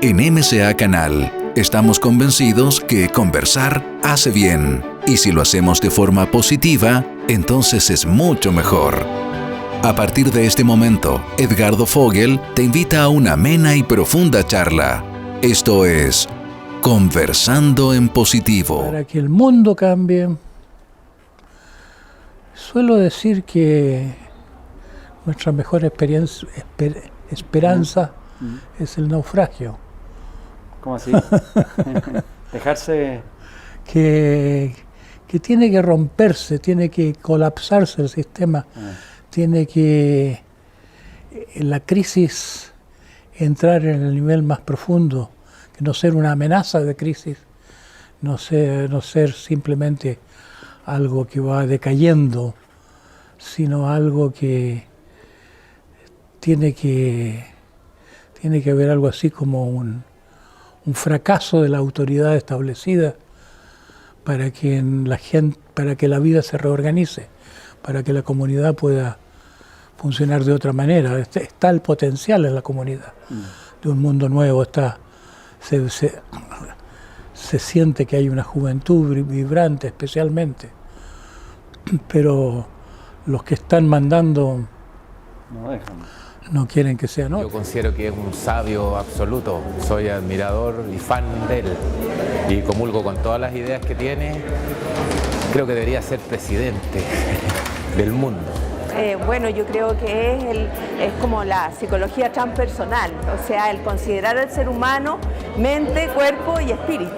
En MCA Canal estamos convencidos que conversar hace bien, y si lo hacemos de forma positiva, entonces es mucho mejor. A partir de este momento, Edgardo Fogel te invita a una amena y profunda charla. Esto es Conversando en Positivo. Para que el mundo cambie, suelo decir que nuestra mejor esperanza es el naufragio. ¿Cómo así? Dejarse... Que tiene que romperse, tiene que colapsarse el sistema, tiene que en la crisis entrar en el nivel más profundo, que no ser una amenaza de crisis, no ser simplemente algo que va decayendo, sino algo que tiene que haber algo así como un fracaso de la autoridad establecida para que la vida se reorganice, para que la comunidad pueda funcionar de otra manera. Está el potencial en la comunidad de un mundo nuevo, se siente que hay una juventud vibrante especialmente, pero los que están mandando no quieren que sea, ¿no? Yo considero que es un sabio absoluto, soy admirador y fan de él y comulgo con todas las ideas que tiene. Creo que debería ser presidente del mundo. Bueno, yo creo que es como la psicología transpersonal, o sea, el considerar al ser humano mente, cuerpo y espíritu.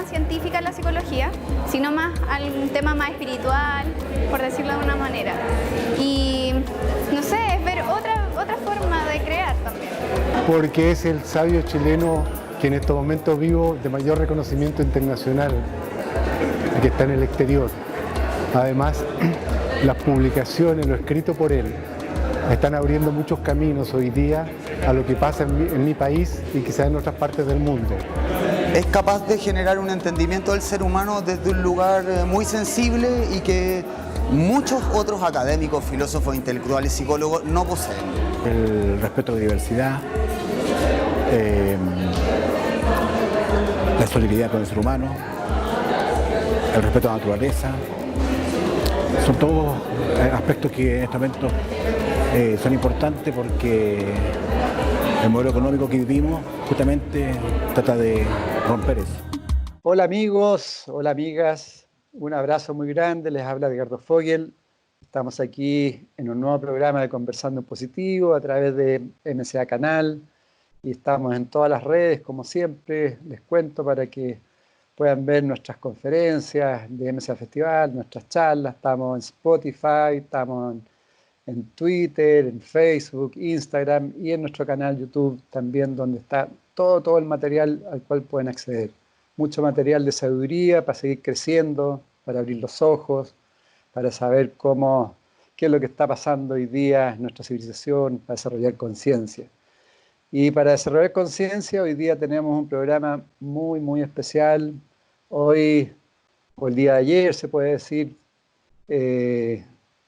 Científica la psicología, sino más un tema más espiritual, por decirlo de una manera. Y no sé, es ver otra forma de crear también. Porque es el sabio chileno que en estos momentos vivo de mayor reconocimiento internacional, que está en el exterior. Además, las publicaciones, lo escrito por él, están abriendo muchos caminos hoy día a lo que pasa en mi país y quizás en otras partes del mundo. Es capaz de generar un entendimiento del ser humano desde un lugar muy sensible y que muchos otros académicos, filósofos, intelectuales, psicólogos no poseen. El respeto a la diversidad, la solidaridad con el ser humano, el respeto a la naturaleza, son todos aspectos que en este momento son importantes porque el modelo económico que vivimos justamente trata de romper eso. Hola amigos, hola amigas, un abrazo muy grande, les habla Edgardo Fogel. Estamos aquí en un nuevo programa de Conversando en Positivo a través de MCA Canal y estamos en todas las redes, como siempre, les cuento para que puedan ver nuestras conferencias de MCA Festival, nuestras charlas, estamos en Spotify, estamos en Twitter, en Facebook, Instagram y en nuestro canal YouTube también, donde está todo el material al cual pueden acceder. Mucho material de sabiduría para seguir creciendo, para abrir los ojos, para saber qué es lo que está pasando hoy día en nuestra civilización, para desarrollar conciencia. Y para desarrollar conciencia, hoy día tenemos un programa muy especial. Hoy, o el día de ayer, se puede decir,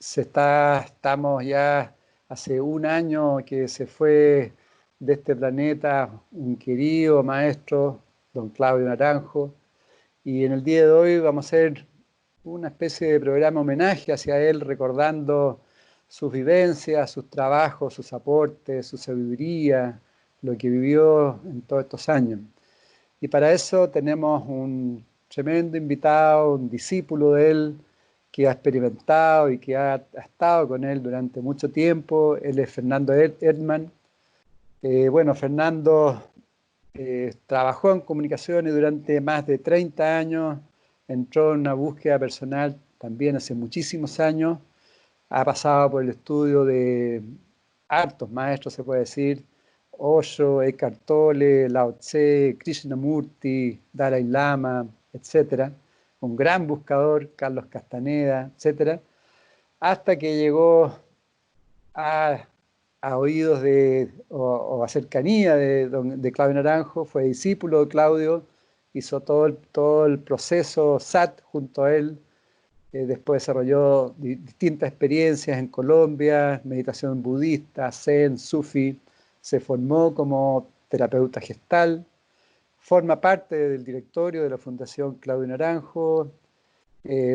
estamos ya hace un año que se fue de este planeta un querido maestro, don Claudio Naranjo, y en el día de hoy vamos a hacer una especie de programa homenaje hacia él, recordando sus vivencias, sus trabajos, sus aportes, su sabiduría, lo que vivió en todos estos años. Y para eso tenemos un tremendo invitado, un discípulo de él, que ha experimentado y que ha estado con él durante mucho tiempo. Él es Fernando Erdmann. Fernando trabajó en comunicaciones durante más de 30 años, entró en una búsqueda personal también hace muchísimos años, ha pasado por el estudio de hartos maestros, se puede decir, Osho, Eckhart Tolle, Lao Tse, Krishnamurti, Dalai Lama, etc. Un gran buscador, Carlos Castaneda, etc. Hasta que llegó a a oídos o a cercanía de Claudio Naranjo, fue discípulo de Claudio, hizo todo el proceso SAT junto a él. Después desarrolló distintas experiencias en Colombia, meditación budista, zen, sufi. Se formó como terapeuta gestal. Forma parte del directorio de la Fundación Claudio Naranjo.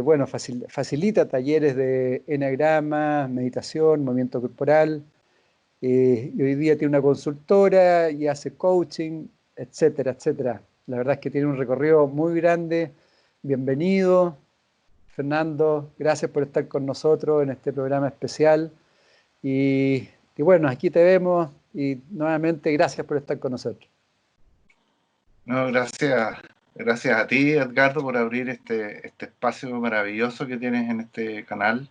Bueno, facilita talleres de eneagrama, meditación, movimiento corporal. Y hoy día tiene una consultora y hace coaching, etcétera, etcétera. La verdad es que tiene un recorrido muy grande. Bienvenido, Fernando. Gracias por estar con nosotros en este programa especial. Y bueno, aquí te vemos y nuevamente gracias por estar con nosotros. No, gracias a ti, Edgardo, por abrir este espacio maravilloso que tienes en este canal,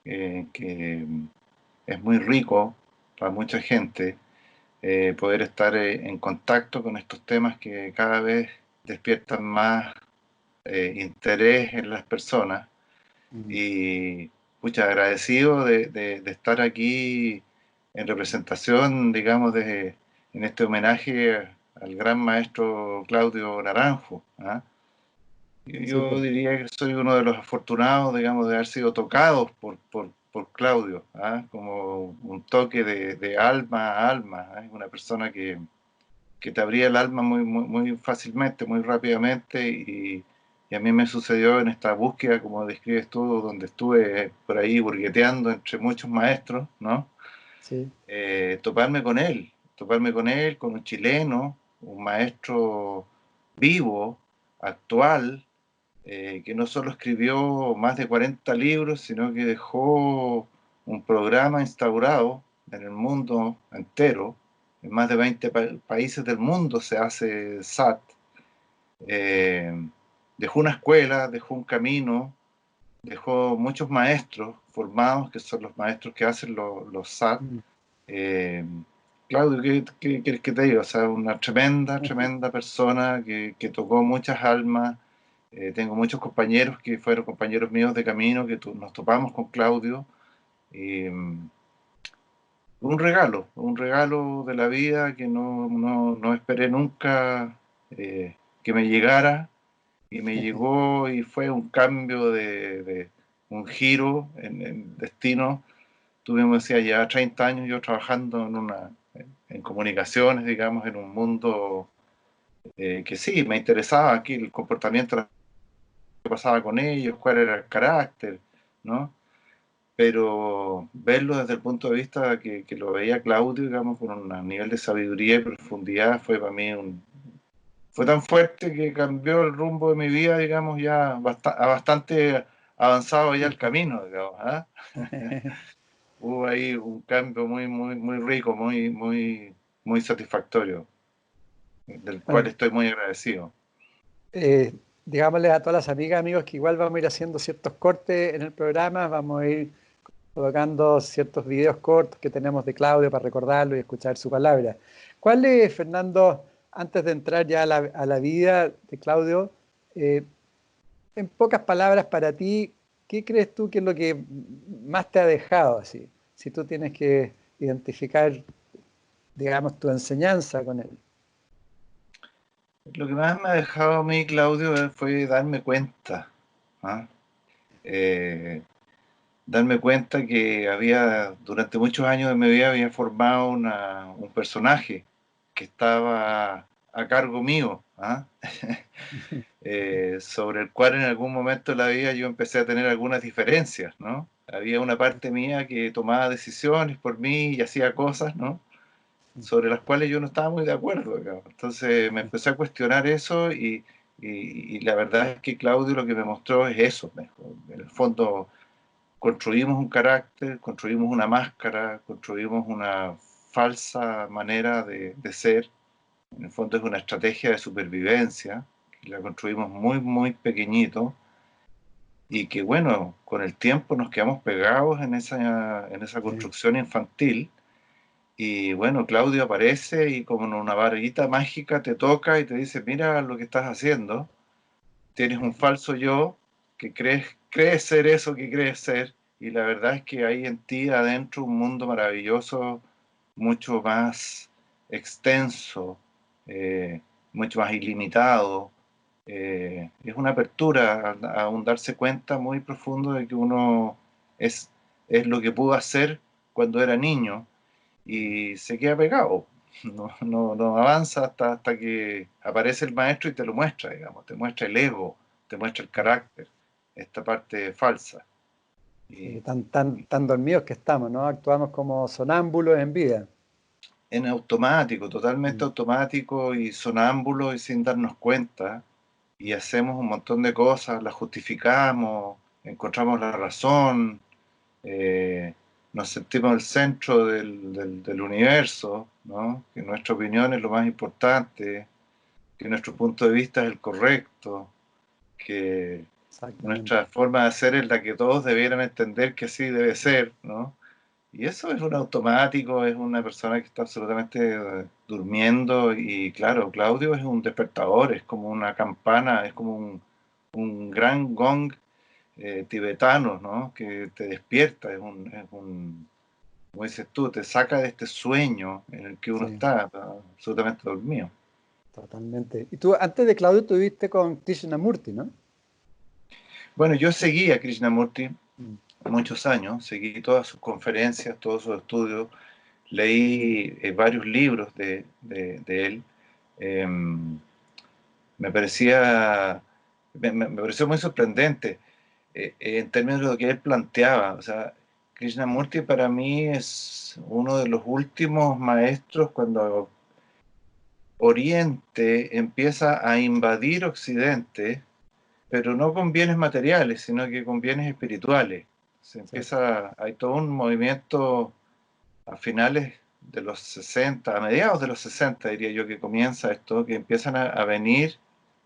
que es muy rico para mucha gente, poder estar en contacto con estos temas que cada vez despiertan más interés en las personas. Y muchas agradecido de estar aquí en representación, digamos, en este homenaje al gran maestro Claudio Naranjo. ¿Ah? Yo diría que soy uno de los afortunados, digamos, de haber sido tocados por Claudio, ¿ah? Como un toque de alma a alma. ¿Ah? Una persona que te abría el alma muy fácilmente, muy rápidamente, y a mí me sucedió en esta búsqueda, como describes tú, donde estuve por ahí burgueteando entre muchos maestros, ¿no? Sí. Toparme con él, con un chileno, un maestro vivo, actual, que no solo escribió más de 40 libros, sino que dejó un programa instaurado en el mundo entero. En más de 20 países del mundo se hace SAT. Dejó una escuela, dejó un camino, dejó muchos maestros formados, que son los maestros que hacen los SAT. Claudio, ¿qué quieres que te diga? O sea, una tremenda persona que tocó muchas almas. Tengo muchos compañeros que fueron compañeros míos de camino, que nos topamos con Claudio. Un regalo de la vida que no esperé nunca que me llegara, y me llegó, y fue un cambio un giro en el destino. Tuvimos ya 30 años yo trabajando en comunicaciones, digamos, en un mundo que sí, me interesaba aquí el comportamiento que pasaba con ellos, cuál era el carácter, ¿no? Pero verlo desde el punto de vista que lo veía Claudio, digamos, con un nivel de sabiduría y profundidad, fue para mí fue tan fuerte que cambió el rumbo de mi vida, digamos, ya bastante avanzado ya el camino, digamos, ¿ah? Hubo ahí un cambio muy rico, muy satisfactorio, del cual estoy muy agradecido. Digámosle a todas las amigas, amigos, que igual vamos a ir haciendo ciertos cortes en el programa, vamos a ir colocando ciertos videos cortos que tenemos de Claudio para recordarlo y escuchar su palabra. ¿Cuál es, Fernando, antes de entrar ya a la vida de Claudio, en pocas palabras para ti, qué crees tú que es lo que más te ha dejado así? Si tú tienes que identificar, digamos, tu enseñanza con él. Lo que más me ha dejado a mí, Claudio, fue darme cuenta, ¿ah? Darme cuenta que durante muchos años de mi vida había formado un personaje que estaba a cargo mío, ¿ah? Sobre el cual en algún momento de la vida yo empecé a tener algunas diferencias, ¿no? Había una parte mía que tomaba decisiones por mí y hacía cosas, ¿no? Sobre las cuales yo no estaba muy de acuerdo, digamos. Entonces me empecé a cuestionar eso, y la verdad es que Claudio lo que me mostró es eso. En el fondo construimos un carácter, construimos una máscara, construimos una falsa manera de ser. En el fondo es una estrategia de supervivencia, que la construimos muy pequeñito, y que bueno, con el tiempo nos quedamos pegados en esa construcción infantil. Y bueno, Claudio aparece y como una varita mágica te toca y te dice: mira lo que estás haciendo, tienes un falso yo que crees ser eso que crees ser, y la verdad es que hay en ti adentro un mundo maravilloso mucho más extenso, mucho más ilimitado. Es una apertura a un darse cuenta muy profundo de que uno es lo que pudo hacer cuando era niño y se queda pegado. No avanza hasta que aparece el maestro y te lo muestra, digamos, te muestra el ego, te muestra el carácter, esta parte falsa. Y tan dormidos que estamos, ¿no? Actuamos como sonámbulos en vida. En automático, totalmente automático y sonámbulo y sin darnos cuenta. Y hacemos un montón de cosas, las justificamos, encontramos la razón, nos sentimos el centro del universo, ¿no? Que nuestra opinión es lo más importante, que nuestro punto de vista es el correcto, que nuestra forma de hacer es la que todos debieran entender que así debe ser, ¿no? Y eso es un automático, es una persona que está absolutamente durmiendo y claro, Claudio es un despertador, es como una campana, es como un gran gong tibetano, ¿no? Que te despierta, como dices tú, te saca de este sueño en el que uno está absolutamente dormido. Totalmente. Y tú, antes de Claudio, estuviste con Krishnamurti, ¿no? Bueno, yo seguí a Krishnamurti muchos años, seguí todas sus conferencias, todos sus estudios, leí varios libros de él. Me pareció muy sorprendente en términos de lo que él planteaba. O sea, Krishnamurti para mí es uno de los últimos maestros cuando Oriente empieza a invadir Occidente, pero no con bienes materiales, sino que con bienes espirituales. Hay todo un movimiento a finales de los 60, a mediados de los 60 diría yo que comienza esto, que empiezan a venir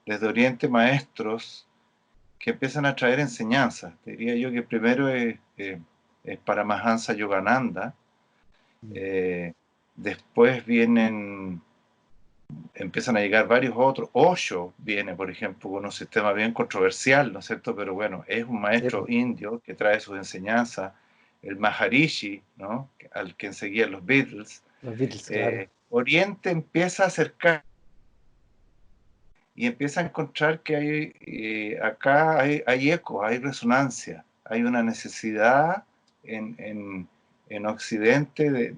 desde Oriente maestros que empiezan a traer enseñanzas. Diría yo que primero es Paramahansa Yogananda, después empiezan a llegar varios otros. Osho viene, por ejemplo, con un sistema bien controversial, ¿no es cierto? Pero bueno, es un maestro indio que trae sus enseñanzas. El Maharishi, ¿no? Al que seguían los Beatles. Claro. Oriente empieza a acercar y empieza a encontrar que acá hay eco, hay resonancia, hay una necesidad en Occidente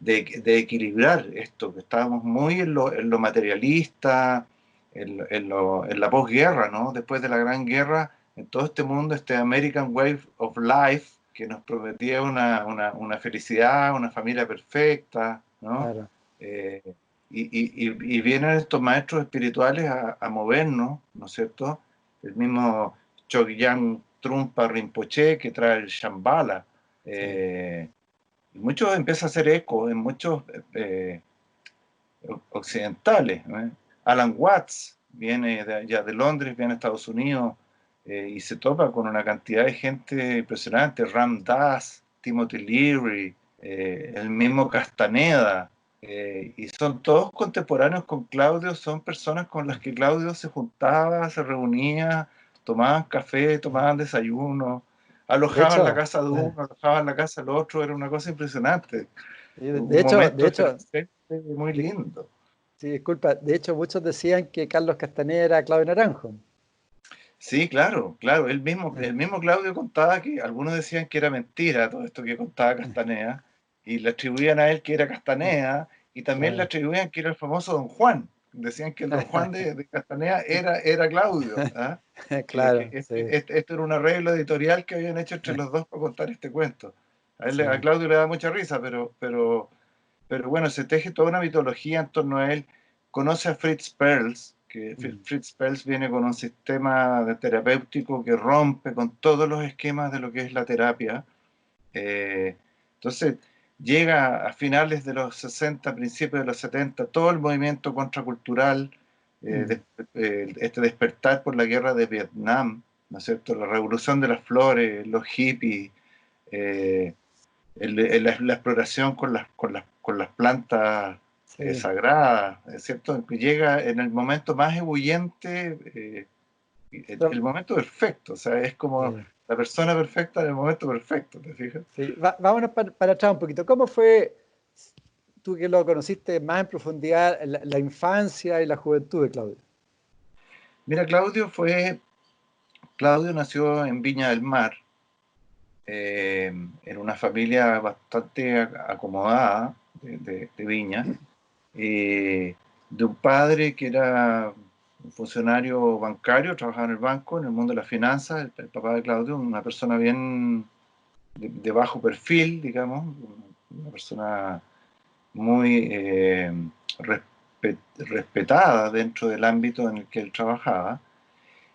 de equilibrar esto, que estábamos muy en lo materialista, en la posguerra, ¿no? Después de la Gran Guerra, en todo este mundo, este American Way of Life, que nos prometía una felicidad, una familia perfecta, ¿no? Claro. Y vienen estos maestros espirituales a movernos, ¿no es cierto? El mismo Chogyam Trungpa Rinpoche que trae el Shambhala. Y muchos empiezan a hacer eco en muchos occidentales, ¿no? Alan Watts viene de Londres, viene a Estados Unidos y se topa con una cantidad de gente impresionante. Ram Dass, Timothy Leary, el mismo Castaneda. Y son todos contemporáneos con Claudio, son personas con las que Claudio se juntaba, se reunía, tomaban café, tomaban desayuno, alojaban la casa de uno, alojaban la casa del otro, era una cosa impresionante. De hecho, muy lindo. Sí, disculpa, de hecho muchos decían que Carlos Castaneda era Claudio Naranjo. Sí, claro, el mismo Claudio contaba que algunos decían que era mentira todo esto que contaba Castaneda, y le atribuían a él que era Castaneda, y también le atribuían que era el famoso Don Juan. Decían que el Don Juan de Castaneda era Claudio. ¿Ah? Claro. Esto era un arreglo editorial que habían hecho entre los dos para contar este cuento. A Claudio le da mucha risa, pero bueno, se teje toda una mitología en torno a él. Conoce a Fritz Perls, que Fritz Perls viene con un sistema terapéutico que rompe con todos los esquemas de lo que es la terapia. Entonces, llega a finales de los 60, principios de los 70, todo el movimiento contracultural, este despertar por la guerra de Vietnam, ¿no es cierto? La revolución de las flores, los hippies, la exploración con las plantas sagradas, ¿cierto? Que llega en el momento más ebulliente, el momento perfecto, o sea, es como La persona perfecta en el momento perfecto, ¿te fijas? Sí. Vámonos para atrás un poquito. ¿Cómo fue, tú que lo conociste más en profundidad, la infancia y la juventud de Claudio? Mira, Claudio nació en Viña del Mar, en una familia bastante acomodada de Viña, de un padre que era un funcionario bancario, trabajaba en el banco, en el mundo de las finanzas, el papá de Claudio, una persona bien de bajo perfil, digamos, una persona muy respetada dentro del ámbito en el que él trabajaba,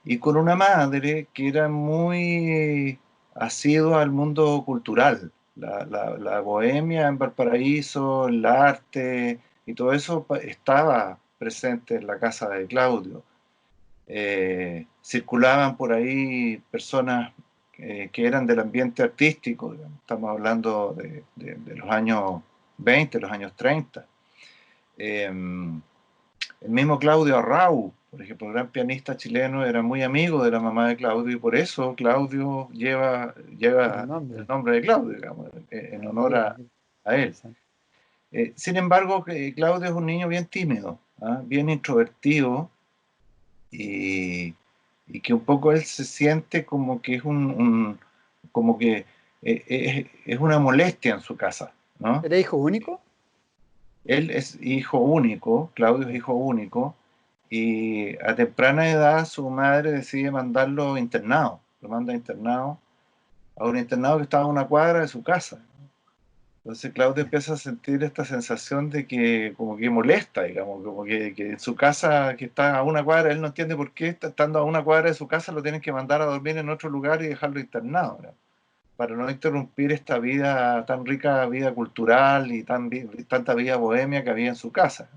y con una madre que era muy asidua al mundo cultural, la bohemia en Valparaíso, el arte y todo eso estaba presente en la casa de Claudio. Circulaban por ahí personas que eran del ambiente artístico, digamos. Estamos hablando de los años 20, los años 30. El mismo Claudio Arrau, por ejemplo, el gran pianista chileno, era muy amigo de la mamá de Claudio, y por eso Claudio lleva el nombre de Claudio, digamos, en honor a él. Sin embargo, Claudio es un niño bien tímido, bien introvertido, y que un poco él se siente como que es como que es una molestia en su casa, ¿no? ¿Era hijo único? Él es hijo único, Claudio es hijo único, y a temprana edad su madre decide mandarlo internado. Lo manda internado, a un internado que estaba a una cuadra de su casa. Entonces Claudio empieza a sentir esta sensación de que como que molesta, digamos, como que en su casa, que está a una cuadra, él no entiende por qué estando a una cuadra de su casa lo tienen que mandar a dormir en otro lugar y dejarlo internado, ¿no? Para no interrumpir esta vida tan rica, vida cultural y tanta vida bohemia que había en su casa.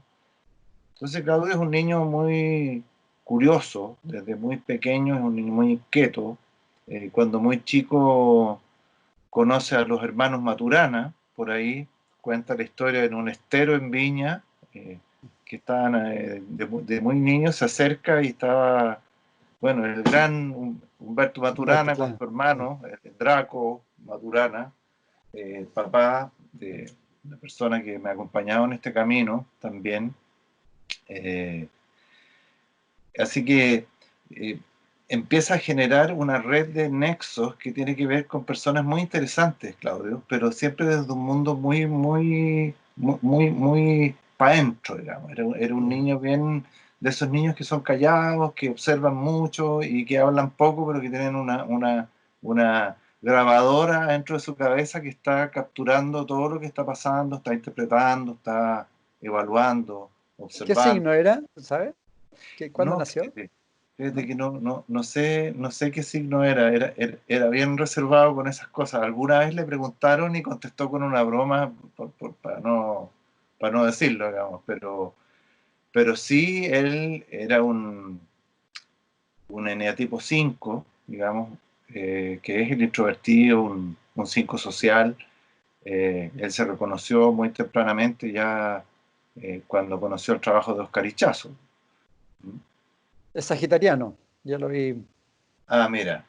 Entonces Claudio es un niño muy curioso, desde muy pequeño, es un niño muy inquieto. Cuando muy chico conoce a los hermanos Maturana, por ahí cuenta la historia en un estero en Viña, que estaban de muy niños, se acerca y estaba, bueno, el gran Humberto Maturana con su hermano, el Draco Maturana, el papá de la persona que me ha acompañado en este camino también. Así que empieza a generar una red de nexos que tiene que ver con personas muy interesantes, Claudio, pero siempre desde un mundo muy para adentro, digamos. Era un niño bien, de esos niños que son callados, que observan mucho y que hablan poco, pero que tienen una grabadora dentro de su cabeza que está capturando todo lo que está pasando, está interpretando, está evaluando, observando. ¿Qué signo era? ¿Sabes? ¿Cuándo nació? Fíjate que no sé qué signo era bien reservado con esas cosas. Alguna vez le preguntaron y contestó con una broma para no decirlo, digamos, pero sí él era un eneatipo 5, digamos, que es el introvertido, un 5 social. Él se reconoció muy tempranamente ya cuando conoció el trabajo de Oscar Ichazo. Es sagitariano, yo lo vi. Ah, mira.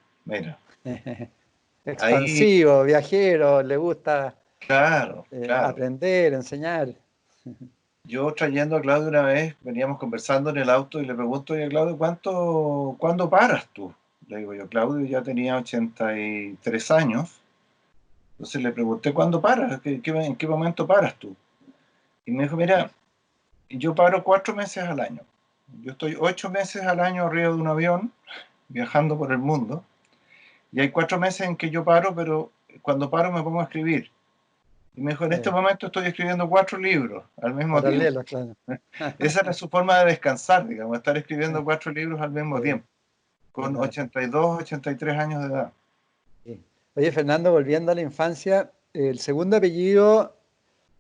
Expansivo, ahí, viajero, le gusta claro. aprender, enseñar. Yo trayendo a Claudio una vez, veníamos conversando en el auto y le pregunto, oye Claudio, ¿cuándo paras tú? Le digo yo, Claudio ya tenía 83 años, entonces le pregunté, ¿cuándo paras? ¿En qué momento paras tú? Y me dijo, mira, yo paro 4 meses al año. Yo estoy 8 meses al año arriba de un avión, viajando por el mundo, y hay 4 meses en que yo paro, pero cuando paro me pongo a escribir. Y me dijo, en este momento estoy escribiendo 4 libros al mismo tiempo. Claro. Esa era su forma de descansar, digamos, estar escribiendo 4 libros al mismo tiempo, con 82, 83 años de edad. Oye, Fernando, volviendo a la infancia, el segundo apellido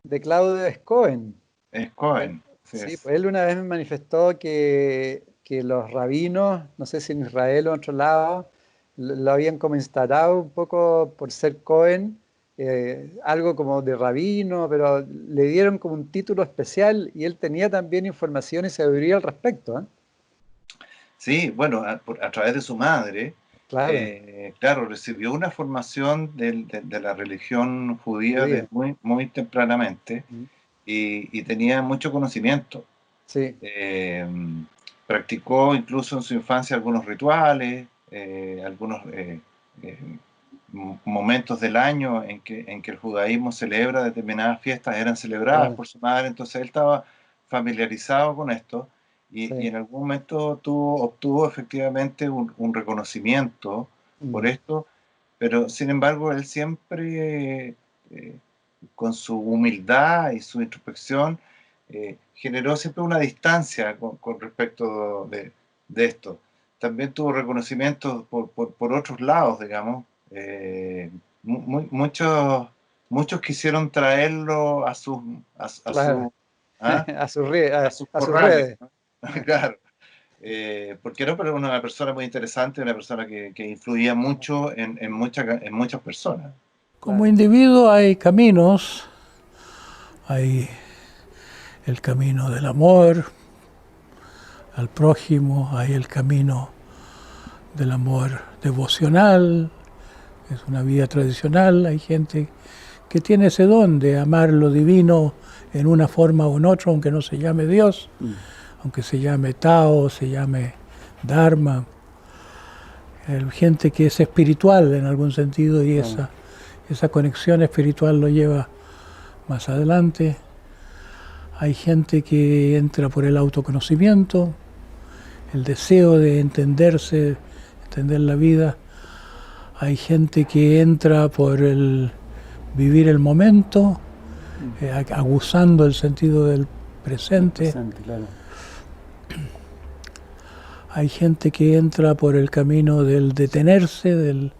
de Claudio es Cohen. Es Cohen. Sí, pues él una vez me manifestó que los rabinos, no sé si en Israel o en otro lado, lo habían como instalado un poco por ser Cohen, algo como de rabino, pero le dieron como un título especial y él tenía también información y sabiduría al respecto, ¿eh? Sí, bueno, a través de su madre, Claro. Claro, recibió una formación de la religión judía Judía. desde muy tempranamente y tenía mucho conocimiento. Sí. Practicó incluso en su infancia algunos rituales, algunos momentos del año en que el judaísmo celebra determinadas fiestas, eran celebradas Claro. por su madre, entonces él estaba familiarizado con esto y Sí. en algún momento obtuvo efectivamente un reconocimiento por esto, pero sin embargo él siempre, con su humildad y su introspección, generó siempre una distancia con respecto de esto. También tuvo reconocimiento por otros lados, digamos. Muchos quisieron traerlo a sus Claro. ¿ah? A sus a sus corrales, redes. ¿no? Claro. Porque era una persona muy interesante, una persona que influía mucho en muchas personas. Como individuo hay caminos, hay el camino del amor al prójimo, hay el camino del amor devocional, es una vida tradicional, hay gente que tiene ese don de amar lo divino en una forma o en otra, aunque no se llame Dios, aunque se llame Tao, se llame Dharma. Hay gente que es espiritual en algún sentido y esa conexión espiritual lo lleva más adelante. Hay gente que entra por el autoconocimiento, el deseo de entenderse, entender la vida. Hay gente que entra por el vivir el momento, aguzando el sentido del presente. Claro. Hay gente que entra por el camino del detenerse, del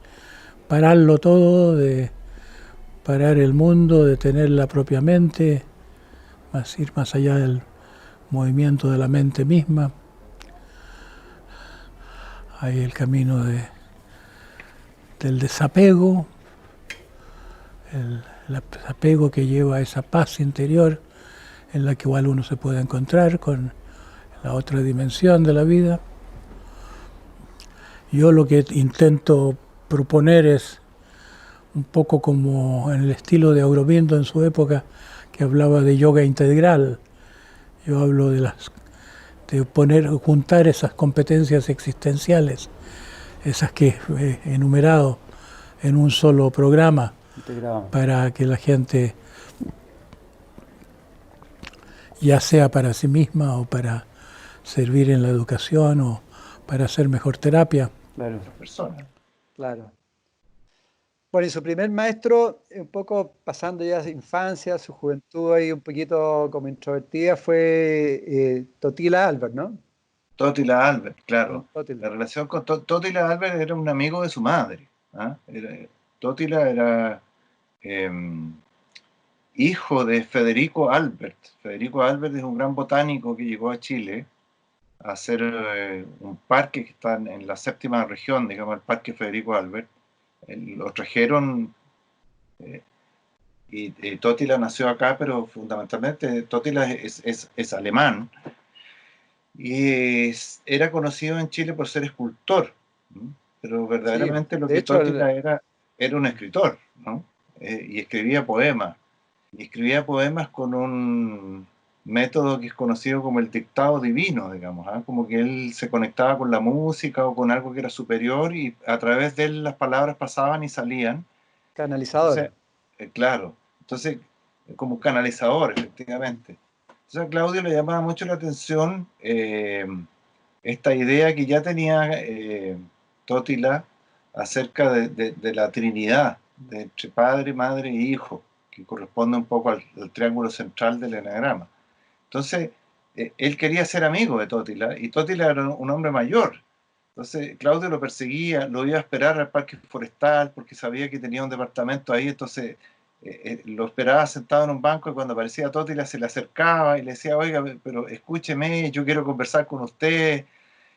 pararlo todo, de parar el mundo, de tener la propia mente, ir más allá del movimiento de la mente misma. Hay el camino del desapego, el desapego que lleva a esa paz interior en la que igual uno se puede encontrar con la otra dimensión de la vida. Yo lo que intento proponer es un poco como en el estilo de Aurobindo en su época, que hablaba de yoga integral. Yo hablo de juntar esas competencias existenciales, esas que he enumerado en un solo programa, para que la gente, ya sea para sí misma o para servir en la educación o para hacer mejor terapia. Claro. Personas. Claro. Bueno, y su primer maestro, un poco pasando ya a su infancia, su juventud ahí un poquito como introvertida, fue Totila Albert, ¿no? Totila Albert, claro. Totila. La relación con Totila Albert era un amigo de su madre. Totila era hijo de Federico Albert. Federico Albert es un gran botánico que llegó a Chile a hacer un parque que está en la séptima región, digamos, el Parque Federico Albert. Lo trajeron y Totila nació acá, pero fundamentalmente Totila es alemán y era conocido en Chile por ser escultor, ¿no? Pero verdaderamente Sí, lo de que hecho, Totila era un escritor, ¿no? Y escribía poemas. Y escribía poemas con un método que es conocido como el dictado divino, digamos, como que él se conectaba con la música o con algo que era superior y a través de él las palabras pasaban y salían. Canalizador. Entonces, claro, entonces como canalizador, efectivamente. Entonces a Claudio le llamaba mucho la atención esta idea que ya tenía Totila acerca de la Trinidad, de entre Padre, Madre e Hijo, que corresponde un poco al triángulo central del enagrama. Entonces, él quería ser amigo de Totila, y Totila era un hombre mayor. Entonces, Claudio lo perseguía, lo iba a esperar al parque forestal, porque sabía que tenía un departamento ahí, entonces lo esperaba sentado en un banco, y cuando aparecía Totila se le acercaba y le decía, oiga, pero escúcheme, yo quiero conversar con usted.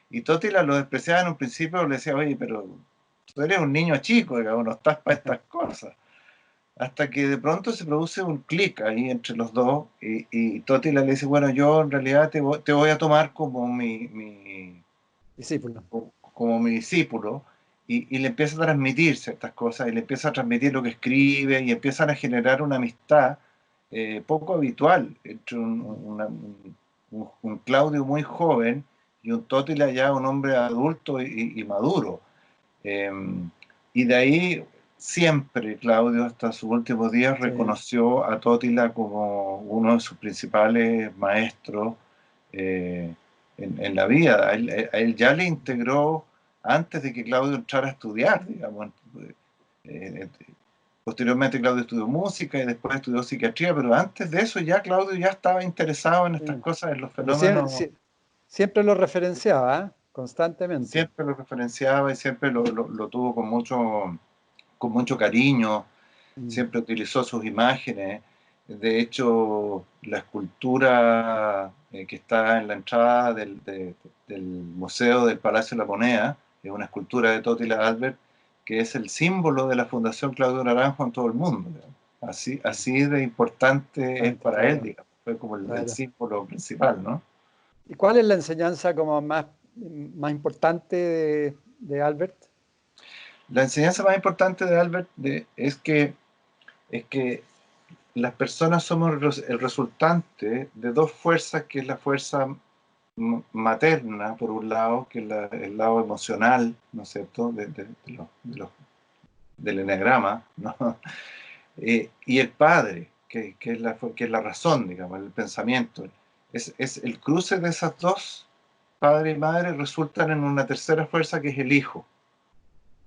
Y Totila lo despreciaba en un principio, le decía, oye, pero tú eres un niño chico, digamos, no estás para estas cosas. Hasta que de pronto se produce un clic ahí entre los dos y Totila le dice, bueno, yo en realidad te voy a tomar como mi discípulo. como mi discípulo y le empieza a transmitir ciertas cosas, y le empieza a transmitir lo que escribe, y empiezan a generar una amistad poco habitual entre un Claudio muy joven y un Totila ya un hombre adulto y maduro. Y de ahí siempre Claudio, hasta sus últimos días, reconoció a Totila como uno de sus principales maestros en la vida. A él ya le integró antes de que Claudio entrara a estudiar, digamos. Posteriormente Claudio estudió música y después estudió psiquiatría, pero antes de eso ya Claudio ya estaba interesado en estas cosas, en los fenómenos. Siempre lo referenciaba, ¿eh? Constantemente. Siempre lo referenciaba y siempre lo tuvo con mucho cariño, siempre utilizó sus imágenes. De hecho, la escultura que está en la entrada del Museo del Palacio de la Moneda es una escultura de Totila Albert, que es el símbolo de la Fundación Claudio Naranjo en todo el mundo. Así de importante es para él, digamos. Fue como el símbolo principal, ¿no? ¿Y cuál es la enseñanza como más importante de Albert? La enseñanza más importante de Albert es que las personas somos el resultante de dos fuerzas, que es la fuerza materna, por un lado, que es el lado emocional, ¿no es cierto?, del eneagrama, ¿no? Y el padre, que es la razón, digamos, el pensamiento. Es el cruce de esas dos, padre y madre, resultan en una tercera fuerza que es el hijo.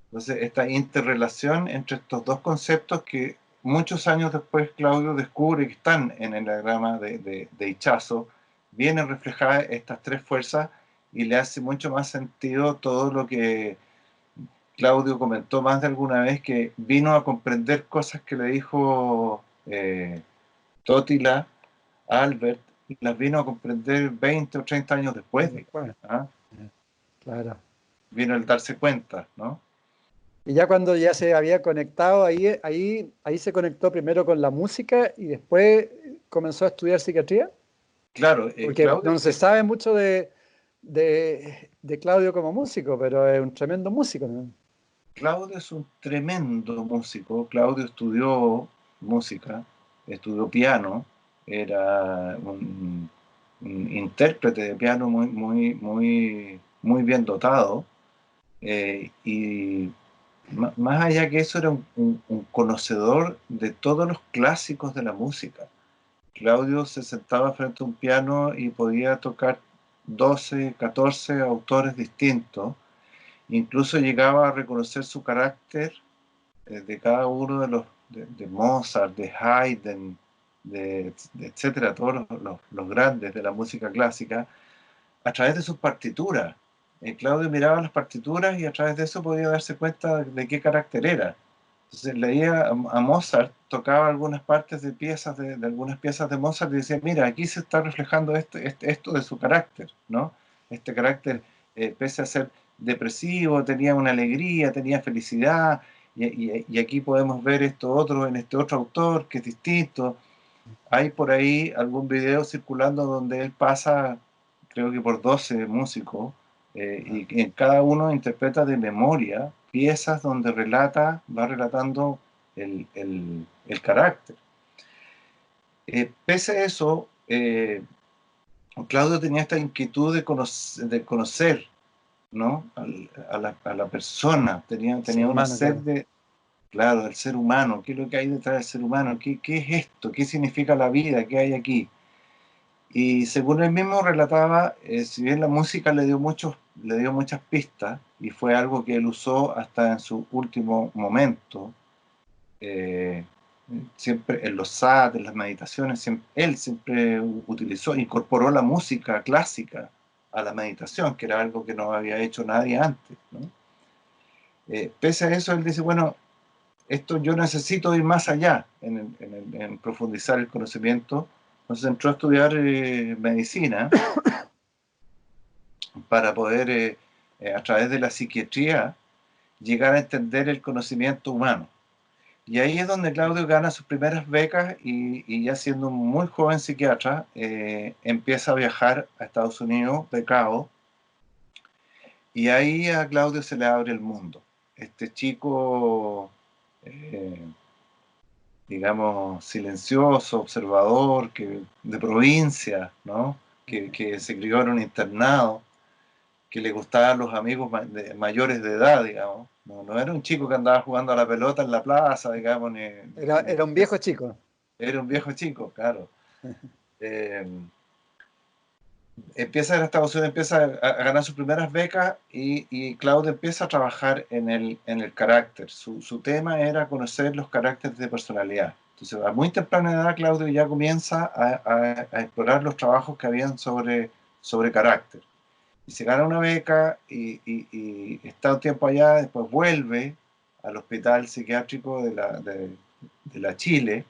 Entonces, esta interrelación entre estos dos conceptos que muchos años después Claudio descubre que están en el eneagrama de Ichazo, vienen reflejadas estas tres fuerzas y le hace mucho más sentido todo lo que Claudio comentó más de alguna vez, que vino a comprender cosas que le dijo Totila a Albert, y las vino a comprender 20 o 30 años después. ¿Ah? Claro. Vino el darse cuenta, ¿no? Y ya cuando ya se había conectado, ahí se conectó primero con la música y después comenzó a estudiar psiquiatría. Claro. Porque Claudio, no se sabe mucho de Claudio como músico, pero es un tremendo músico, ¿no? Claudio es un tremendo músico. Claudio estudió música, estudió piano, era un intérprete de piano muy bien dotado, y más allá que eso era un conocedor de todos los clásicos de la música. Claudio se sentaba frente a un piano y podía tocar 12, 14 autores distintos. Incluso llegaba a reconocer su carácter de cada uno de Mozart, de Haydn, etcétera, todos los grandes de la música clásica, a través de sus partituras. Claudio miraba las partituras y a través de eso podía darse cuenta de qué carácter era. Entonces leía a Mozart, tocaba algunas partes de piezas de algunas piezas de Mozart y decía, mira, aquí se está reflejando esto de su carácter, ¿no? Este carácter, pese a ser depresivo, tenía una alegría, tenía felicidad, y aquí podemos ver esto otro en este otro autor que es distinto. Hay por ahí algún video circulando donde él pasa, creo que por 12 músicos, y en cada uno interpreta de memoria piezas donde va relatando el carácter. Pese a eso, Claudio tenía esta inquietud de conocer, ¿no?, a la persona, tenía una sed del ser humano. ¿Qué es lo que hay detrás del ser humano? ¿Qué es esto? ¿Qué significa la vida? ¿Qué hay aquí? Y según él mismo relataba, si bien la música le dio muchas pistas, y fue algo que él usó hasta en su último momento, siempre en los sat, en las meditaciones, él siempre incorporó la música clásica a la meditación, que era algo que no había hecho nadie antes, ¿no? Pese a eso, él dice, bueno, yo necesito ir más allá en profundizar el conocimiento. Entonces entró a estudiar medicina para poder, a través de la psiquiatría, llegar a entender el conocimiento humano. Y ahí es donde Claudio gana sus primeras becas y ya siendo un muy joven psiquiatra, empieza a viajar a Estados Unidos, becado, y ahí a Claudio se le abre el mundo. este chico, digamos, silencioso, observador, de provincia, ¿no? Que se crió en un internado, que le gustaban los amigos mayores de edad, digamos. No era un chico que andaba jugando a la pelota en la plaza, digamos. Era un viejo chico. Era un viejo chico, claro. Empieza en Estados Unidos, empieza a ganar sus primeras becas y Claudio empieza a trabajar en el carácter. Su tema era conocer los caracteres de personalidad. Entonces, a muy temprana edad, Claudio ya comienza a explorar los trabajos que habían sobre carácter. Y se gana una beca y está un tiempo allá, después vuelve al hospital psiquiátrico de la Chile,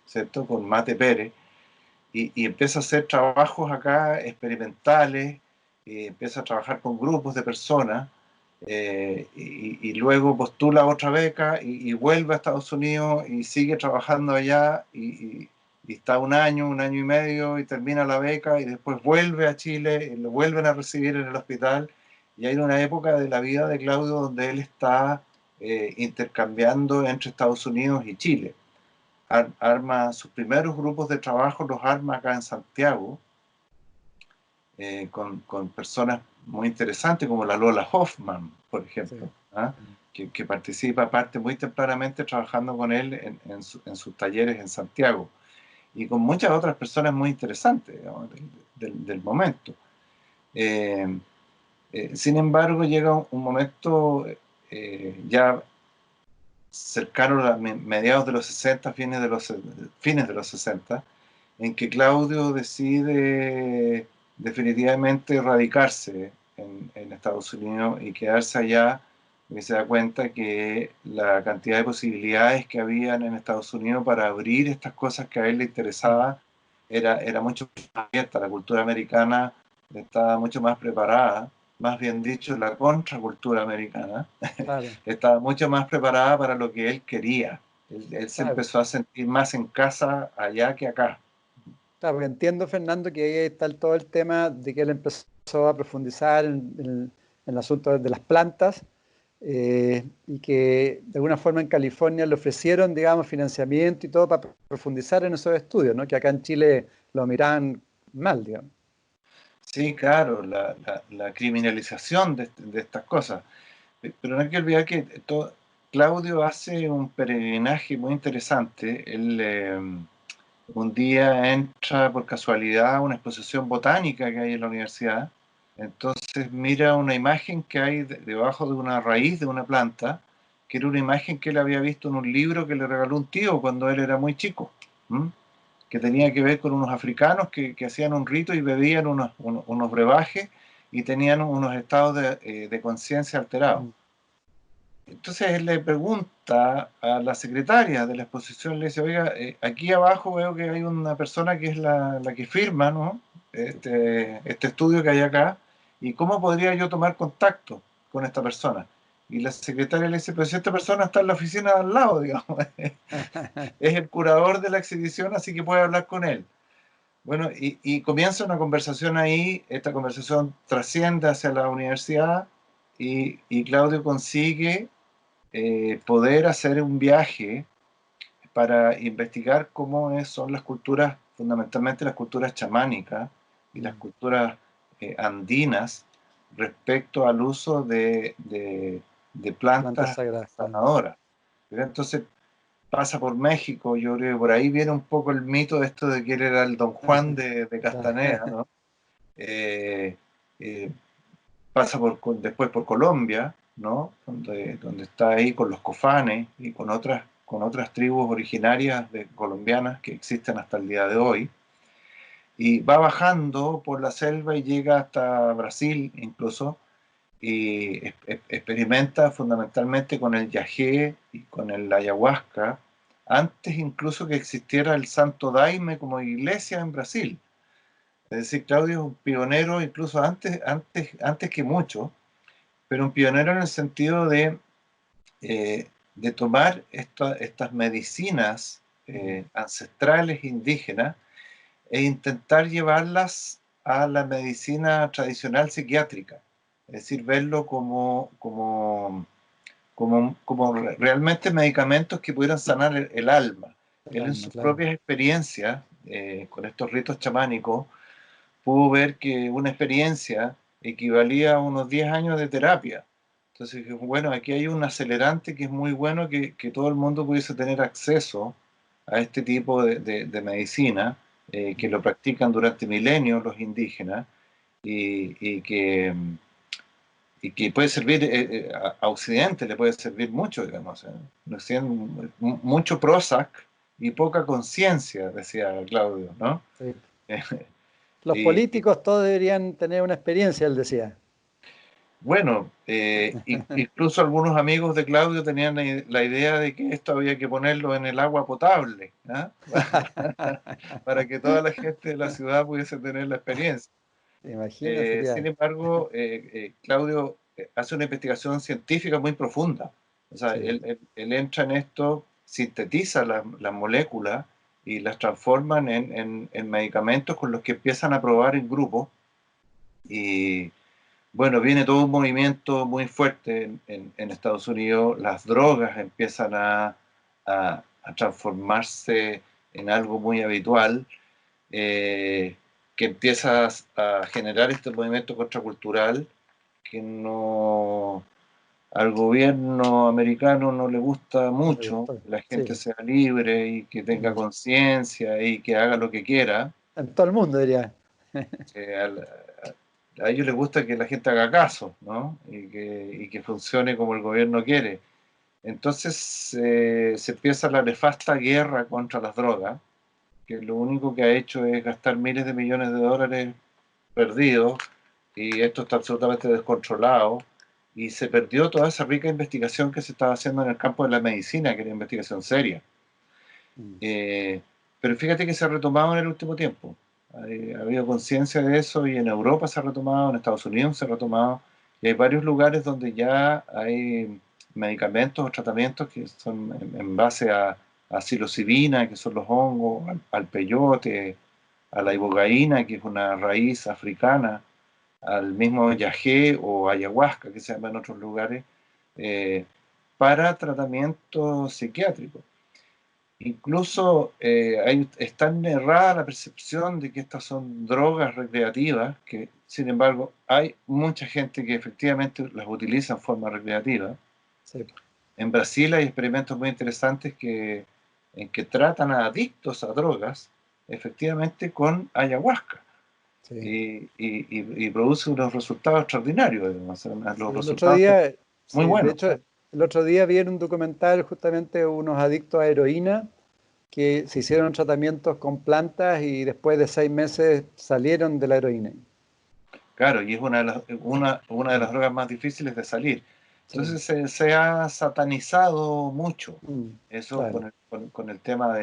¿cierto? Con Mate Pérez. Y empieza a hacer trabajos acá experimentales, empieza a trabajar con grupos de personas, y luego postula otra beca y vuelve a Estados Unidos y sigue trabajando allá y está un año y medio y termina la beca y después vuelve a Chile y lo vuelven a recibir en el hospital. Y hay una época de la vida de Claudio donde él está intercambiando entre Estados Unidos y Chile. Arma sus primeros grupos de trabajo, los arma acá en Santiago, con personas muy interesantes como la Lola Hoffman, por ejemplo, que participa aparte muy tempranamente trabajando con él en sus talleres en Santiago, y con muchas otras personas muy interesantes, digamos, del momento. Sin embargo, llega un momento ya cercano a mediados de los 60, fines de los 60, en que Claudio decide definitivamente radicarse en Estados Unidos y quedarse allá, porque se da cuenta que la cantidad de posibilidades que habían en Estados Unidos para abrir estas cosas que a él le interesaba era mucho más abierta. La cultura americana estaba mucho más preparada, más bien dicho, la contracultura americana, claro, estaba mucho más preparada para lo que él quería. Él se empezó a sentir más en casa allá que acá. Claro, porque entiendo, Fernando, que ahí está todo el tema de que él empezó a profundizar en el asunto de las plantas, y que de alguna forma en California le ofrecieron, digamos, financiamiento y todo para profundizar en esos estudios, ¿no? Que acá en Chile lo miraban mal, digamos. Sí, claro, la criminalización de estas cosas. Pero no hay que olvidar que Claudio hace un peregrinaje muy interesante. Él un día entra por casualidad a una exposición botánica que hay en la universidad. Entonces mira una imagen que hay debajo de una raíz de una planta, que era una imagen que él había visto en un libro que le regaló un tío cuando él era muy chico, que tenía que ver con unos africanos que hacían un rito y bebían unos brebajes y tenían unos estados de conciencia alterados. Entonces él le pregunta a la secretaria de la exposición, le dice, oiga, aquí abajo veo que hay una persona que es la que firma, ¿no? este estudio que hay acá, y cómo podría yo tomar contacto con esta persona. Y la secretaria le dice, pero si esta persona está en la oficina de al lado, digamos, es el curador de la exhibición, así que puede hablar con él. Bueno, y comienza una conversación ahí, esta conversación trasciende hacia la universidad, y Claudio consigue poder hacer un viaje para investigar cómo son las culturas, fundamentalmente las culturas chamánicas y las culturas andinas, respecto al uso de plantas sanadoras. Entonces pasa por México, yo creo que por ahí viene un poco el mito de esto de que él era el Don Juan de Castaneda, ¿no? Pasa después por Colombia, ¿no? Donde está ahí con los cofanes y con otras tribus originarias colombianas que existen hasta el día de hoy, y va bajando por la selva y llega hasta Brasil incluso, y experimenta fundamentalmente con el yagé y con el ayahuasca, antes incluso que existiera el Santo Daime como iglesia en Brasil. Es decir, Claudio es un pionero incluso antes que mucho, pero un pionero en el sentido de tomar estas medicinas ancestrales indígenas e intentar llevarlas a la medicina tradicional psiquiátrica. Es decir, verlo como como realmente medicamentos que pudieran sanar el alma. Él en sus propias experiencias, con estos ritos chamánicos, pudo ver que una experiencia equivalía a unos 10 años de terapia. Entonces, bueno, aquí hay un acelerante que es muy bueno que todo el mundo pudiese tener acceso a este tipo de medicina, que lo practican durante milenios los indígenas, y que puede servir a Occidente, le puede servir mucho, digamos. Mucho Prozac y poca conciencia, decía Claudio, ¿no? Sí. Los políticos todos deberían tener una experiencia, él decía. Bueno, incluso algunos amigos de Claudio tenían la idea de que esto había que ponerlo en el agua potable, ¿eh? Para que toda la gente de la ciudad pudiese tener la experiencia. Sin embargo, Claudio hace una investigación científica muy profunda. O sea, él entra en esto, sintetiza las moléculas y las transforman en medicamentos con los que empiezan a probar en grupo. Y bueno, viene todo un movimiento muy fuerte en Estados Unidos. Las drogas empiezan a transformarse en algo muy habitual, que empieza a generar este movimiento contracultural que al gobierno americano no le gusta mucho, que la gente sea libre y que tenga conciencia y que haga lo que quiera. En todo el mundo, diría. A ellos les gusta que la gente haga caso, ¿no? Y que funcione como el gobierno quiere. Entonces se empieza la nefasta guerra contra las drogas, que lo único que ha hecho es gastar miles de millones de dólares perdidos, y esto está absolutamente descontrolado, y se perdió toda esa rica investigación que se estaba haciendo en el campo de la medicina, que era investigación seria. Pero fíjate que se ha retomado en el último tiempo. Ha habido conciencia de eso, y en Europa se ha retomado, en Estados Unidos se ha retomado, y hay varios lugares donde ya hay medicamentos o tratamientos que son en base a psilocibina, que son los hongos, al peyote, a la ibogaína, que es una raíz africana, al mismo yagé o ayahuasca, que se llama en otros lugares, para tratamiento psiquiátrico. Incluso es tan errada la percepción de que estas son drogas recreativas, que sin embargo hay mucha gente que efectivamente las utiliza en forma recreativa. Sí. En Brasil hay experimentos muy interesantes en que tratan a adictos a drogas, efectivamente con ayahuasca. Sí. Y produce unos resultados extraordinarios. Los resultados muy buenos. De hecho, el otro día vi en un documental justamente unos adictos a heroína que se hicieron tratamientos con plantas y después de 6 meses salieron de la heroína. Claro, y es una de las drogas más difíciles de salir. Entonces se ha satanizado mucho eso, claro, con el tema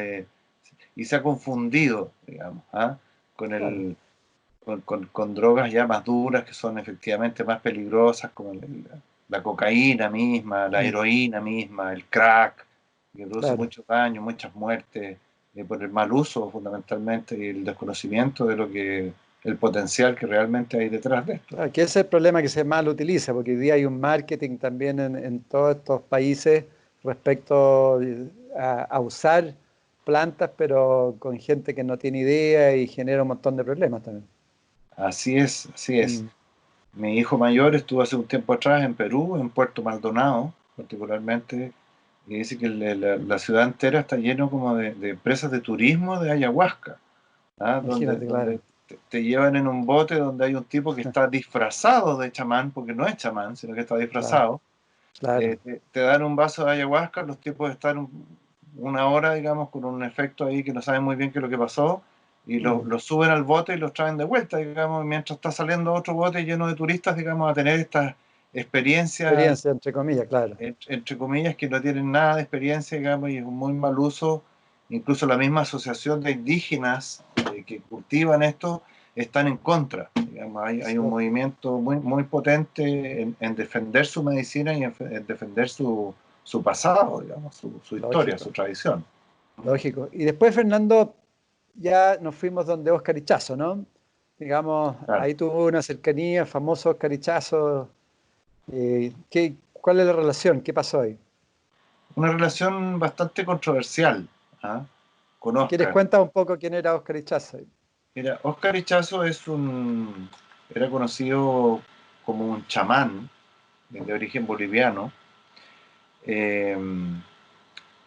y se ha confundido, digamos, con drogas ya más duras, que son efectivamente más peligrosas, como la cocaína misma, la heroína misma, el crack, que produce mucho daño, muchas muertes, por el mal uso fundamentalmente y el desconocimiento de el potencial que realmente hay detrás de esto. Claro, que ese es el problema, que se mal utiliza, porque hoy día hay un marketing también en todos estos países respecto a usar plantas, pero con gente que no tiene idea, y genera un montón de problemas también. Así es. Mi hijo mayor estuvo hace un tiempo atrás en Perú, en Puerto Maldonado, particularmente, y dice que la ciudad entera está lleno como de empresas de turismo de ayahuasca, donde te llevan en un bote donde hay un tipo que está disfrazado de chamán, porque no es chamán, sino que está disfrazado. Claro. Te dan un vaso de ayahuasca, los tipos están una hora, digamos, con un efecto ahí que no saben muy bien qué es lo que pasó, y los suben al bote y los traen de vuelta, digamos, mientras está saliendo otro bote lleno de turistas, digamos, a tener estas experiencias, entre comillas, claro. Entre comillas, que no tienen nada de experiencia, digamos, y es un muy mal uso. Incluso la misma asociación de indígenas que cultivan esto están en contra. Digamos, hay un movimiento muy, muy potente en defender su medicina y en defender su pasado, digamos, su historia, su tradición. Lógico. Y después, Fernando, ya nos fuimos donde Óscar Ichazo, ¿no? Digamos, claro. Ahí tuvo una cercanía, famoso Óscar Ichazo. ¿Cuál es la relación? ¿Qué pasó ahí? Una relación bastante controversial, ¿ah? Con Si quieres, Oscar. cuenta un poco quién era Oscar Ichazo. Mira, Oscar Ichazo era conocido como un chamán de origen boliviano, eh,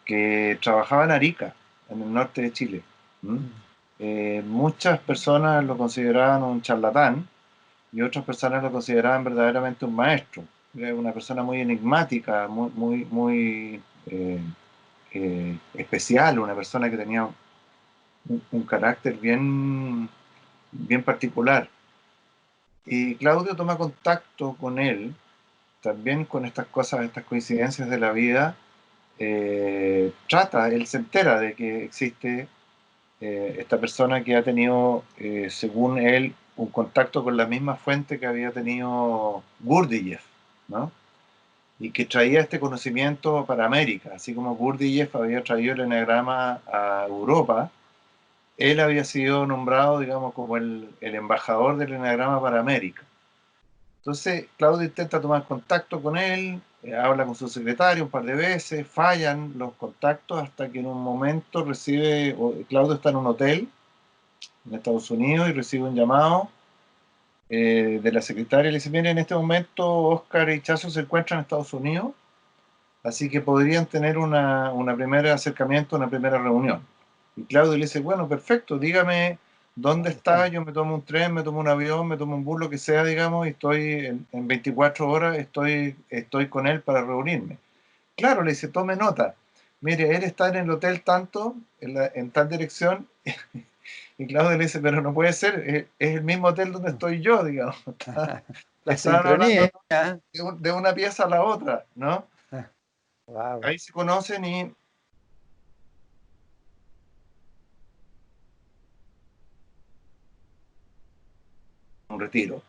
que trabajaba en Arica, en el norte de Chile. Muchas personas lo consideraban un charlatán y otras personas lo consideraban verdaderamente un maestro. Era una persona muy enigmática, muy especial, una persona que tenía un carácter bien particular. Y Claudio toma contacto con él, también con estas cosas, estas coincidencias de la vida. Él se entera de que existe esta persona que ha tenido, según él, un contacto con la misma fuente que había tenido Gurdjieff, ¿no? Y que traía este conocimiento para América, así como Gurdjieff había traído el eneagrama a Europa. Él había sido nombrado, digamos, como el embajador del eneagrama para América. Entonces, Claudio intenta tomar contacto con él, habla con su secretario un par de veces, fallan los contactos hasta que en un momento Claudio está en un hotel en Estados Unidos y recibe un llamado de la secretaria y le dice: mire, en este momento Oscar Ichazo se encuentra en Estados Unidos, así que podrían tener una primera acercamiento, una primera reunión. Y Claudio le dice: bueno, perfecto, dígame dónde está, yo me tomo un tren, me tomo un avión, me tomo un bus, lo que sea, digamos, y estoy en 24 horas, estoy con él para reunirme. Claro, le dice: tome nota, mire, él está en el hotel tanto, en tal dirección. Y Claudio le dice: pero no puede ser, es el mismo hotel donde estoy yo, digamos. La Estaban hablando sincronía. de una pieza a la otra, ¿no? Wow. Ahí se conocen y un retiro.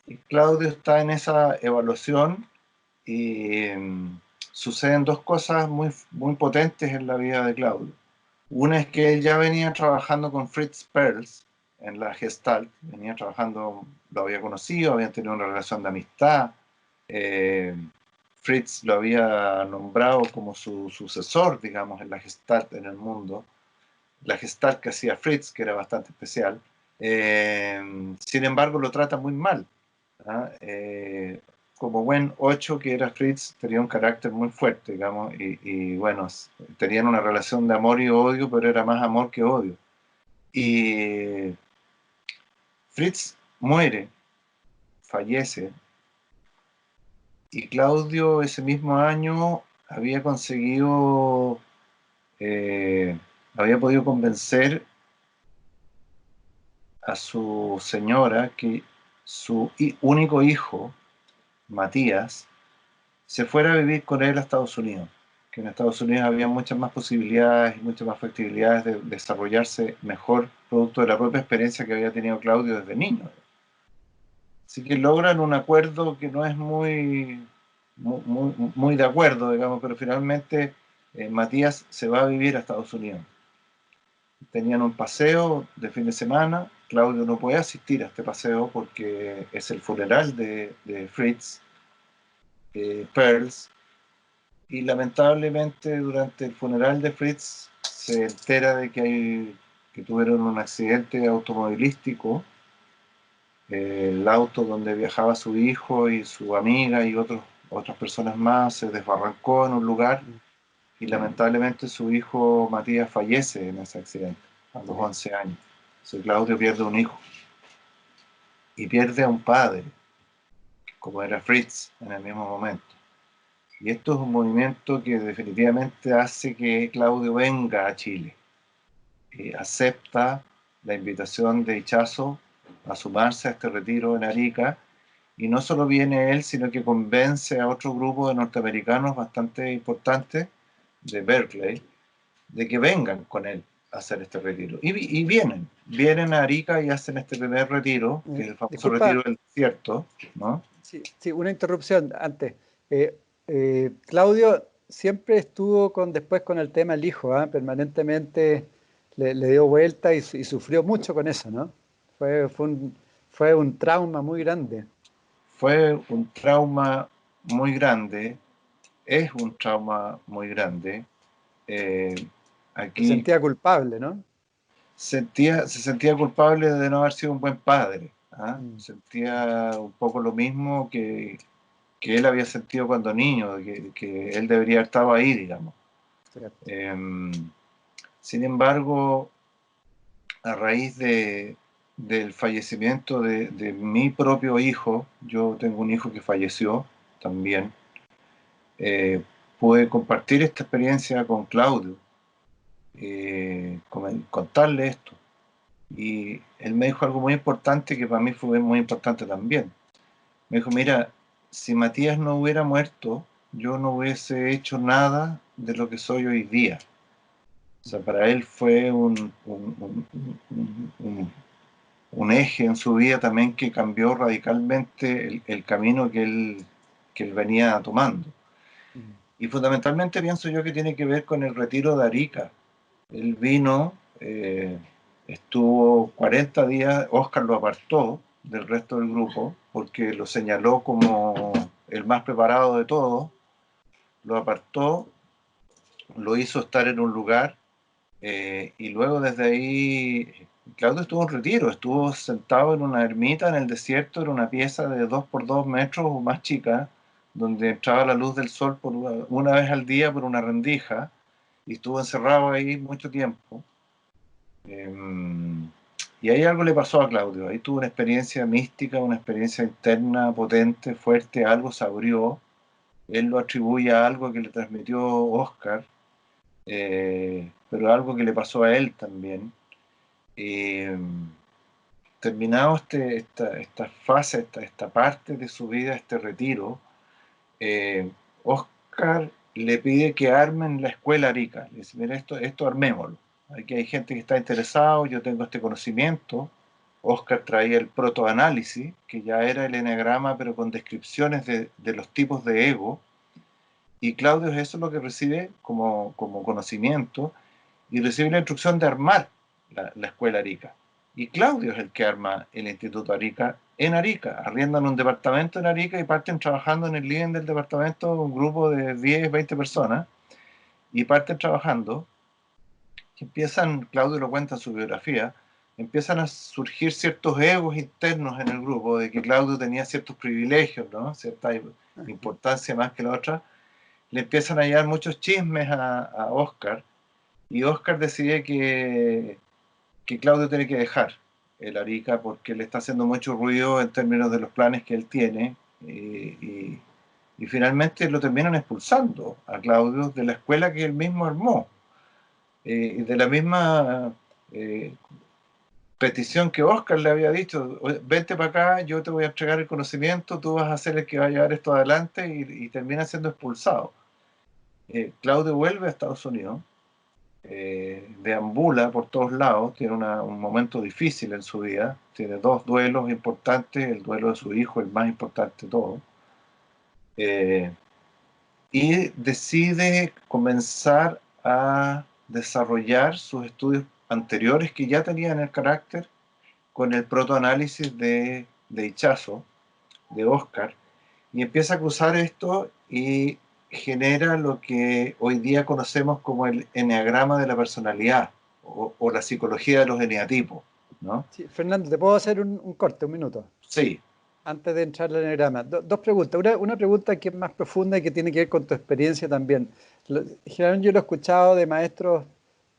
Y Claudio está en esa evaluación y suceden dos cosas muy potentes en la vida de Claudio. Una es que él ya venía trabajando con Fritz Perls en la Gestalt, venía trabajando, lo había conocido, habían tenido una relación de amistad. Fritz lo había nombrado como su sucesor, digamos, en la Gestalt en el mundo. La Gestalt que hacía Fritz, que era bastante especial. Sin embargo, lo trata muy mal. ¿Ah? Como buen 8 que era Fritz, tenía un carácter muy fuerte, digamos, y bueno, tenían una relación de amor y odio, pero era más amor que odio. Y Fritz muere, fallece, y Claudio ese mismo año había conseguido, había podido convencer a su señora que su único hijo, Matías, se fuera a vivir con él a Estados Unidos, que en Estados Unidos había muchas más posibilidades y muchas más factibilidades de desarrollarse mejor, producto de la propia experiencia que había tenido Claudio desde niño. Así que logran un acuerdo que no es muy de acuerdo, digamos, pero finalmente Matías se va a vivir a Estados Unidos. Tenían un paseo de fin de semana. Claudio no puede asistir a este paseo porque es el funeral de Fritz Perls, y lamentablemente durante el funeral de Fritz se entera de que tuvieron un accidente automovilístico. El auto donde viajaba su hijo y su amiga y otras personas más se desbarrancó en un lugar y lamentablemente su hijo Matías fallece en ese accidente a los 11 años. Entonces Claudio pierde un hijo y pierde a un padre, como era Fritz en el mismo momento. Y esto es un movimiento que definitivamente hace que Claudio venga a Chile. Acepta la invitación de Ichazo a sumarse a este retiro en Arica, y no solo viene él, sino que convence a otro grupo de norteamericanos bastante importantes de Berkeley de que vengan con él a hacer este retiro. Y vienen a Arica y hacen este primer retiro, que es el famoso Disculpa, retiro del desierto, ¿no? Sí, una interrupción antes. Claudio siempre estuvo después con el tema del hijo, ¿ah? Permanentemente le dio vuelta y sufrió mucho con eso, ¿no? Fue un trauma muy grande. Fue un trauma muy grande, es un trauma muy grande. Se Aquí sentía culpable, ¿no? se sentía culpable de no haber sido un buen padre. ¿Ah? Mm. Sentía un poco lo mismo que él había sentido cuando niño, que él debería haber estado ahí, digamos. Cierto. Sin embargo, a raíz del fallecimiento de mi propio hijo, yo tengo un hijo que falleció también, pude compartir esta experiencia con Claudio, contarle esto. Y él me dijo algo muy importante que para mí fue muy importante también. Me dijo, mira, si Matías no hubiera muerto, yo no hubiese hecho nada de lo que soy hoy día. O sea, para él fue un eje en su vida también que cambió radicalmente el camino que él venía tomando. Y fundamentalmente pienso yo que tiene que ver con el retiro de Arica. Él vino, estuvo 40 días, Oscar lo apartó del resto del grupo porque lo señaló como el más preparado de todos, lo apartó, lo hizo estar en un lugar y luego desde ahí Claudio estuvo en retiro, estuvo sentado en una ermita en el desierto, en una pieza de 2 por 2 metros o más chica, donde entraba la luz del sol por una vez al día por una rendija, y estuvo encerrado ahí mucho tiempo. Y ahí algo le pasó a Claudio, ahí tuvo una experiencia mística, una experiencia interna potente, fuerte, algo se abrió, él lo atribuye a algo que le transmitió Oscar, pero algo que le pasó a él también. Terminado esta fase, esta parte de su vida, este retiro, Oscar le pide que armen la escuela Arica. Le dice, mira, esto armémoslo. Aquí hay gente que está interesado, yo tengo este conocimiento. Oscar traía el protoanálisis, que ya era el eneagrama, pero con descripciones de los tipos de ego. Y Claudio eso es lo que recibe como conocimiento, y recibe la instrucción de armar la escuela Arica. Y Claudio es el que arma el Instituto Arica en Arica. Arriendan un departamento en Arica y parten trabajando en el living del departamento un grupo de 10, 20 personas, y parten trabajando. Y empiezan, Claudio lo cuenta en su biografía, empiezan a surgir ciertos egos internos en el grupo, de que Claudio tenía ciertos privilegios, ¿no? Cierta importancia más que la otra. Le empiezan a llegar muchos chismes a Oscar, y Oscar decide que Claudio tiene que dejar el Arica porque le está haciendo mucho ruido en términos de los planes que él tiene, y finalmente lo terminan expulsando a Claudio de la escuela que él mismo armó, y de la misma petición que Oscar le había dicho, vente para acá, yo te voy a entregar el conocimiento, tú vas a ser el que va a llevar esto adelante, y termina siendo expulsado. Claudio vuelve a Estados Unidos, deambula por todos lados, tiene un momento difícil en su vida, tiene 2 duelos importantes, el duelo de su hijo, el más importante de todo, y decide comenzar a desarrollar sus estudios anteriores que ya tenía en el carácter con el protoanálisis de Ichazo, de Oscar, y empieza a cruzar esto y genera lo que hoy día conocemos como el eneagrama de la personalidad o la psicología de los eneatipos, ¿no? Sí, Fernando, ¿te puedo hacer un corte, un minuto? Sí. Antes de entrar al eneagrama. Dos preguntas. Una pregunta que es más profunda y que tiene que ver con tu experiencia también. Generalmente yo lo he escuchado de maestros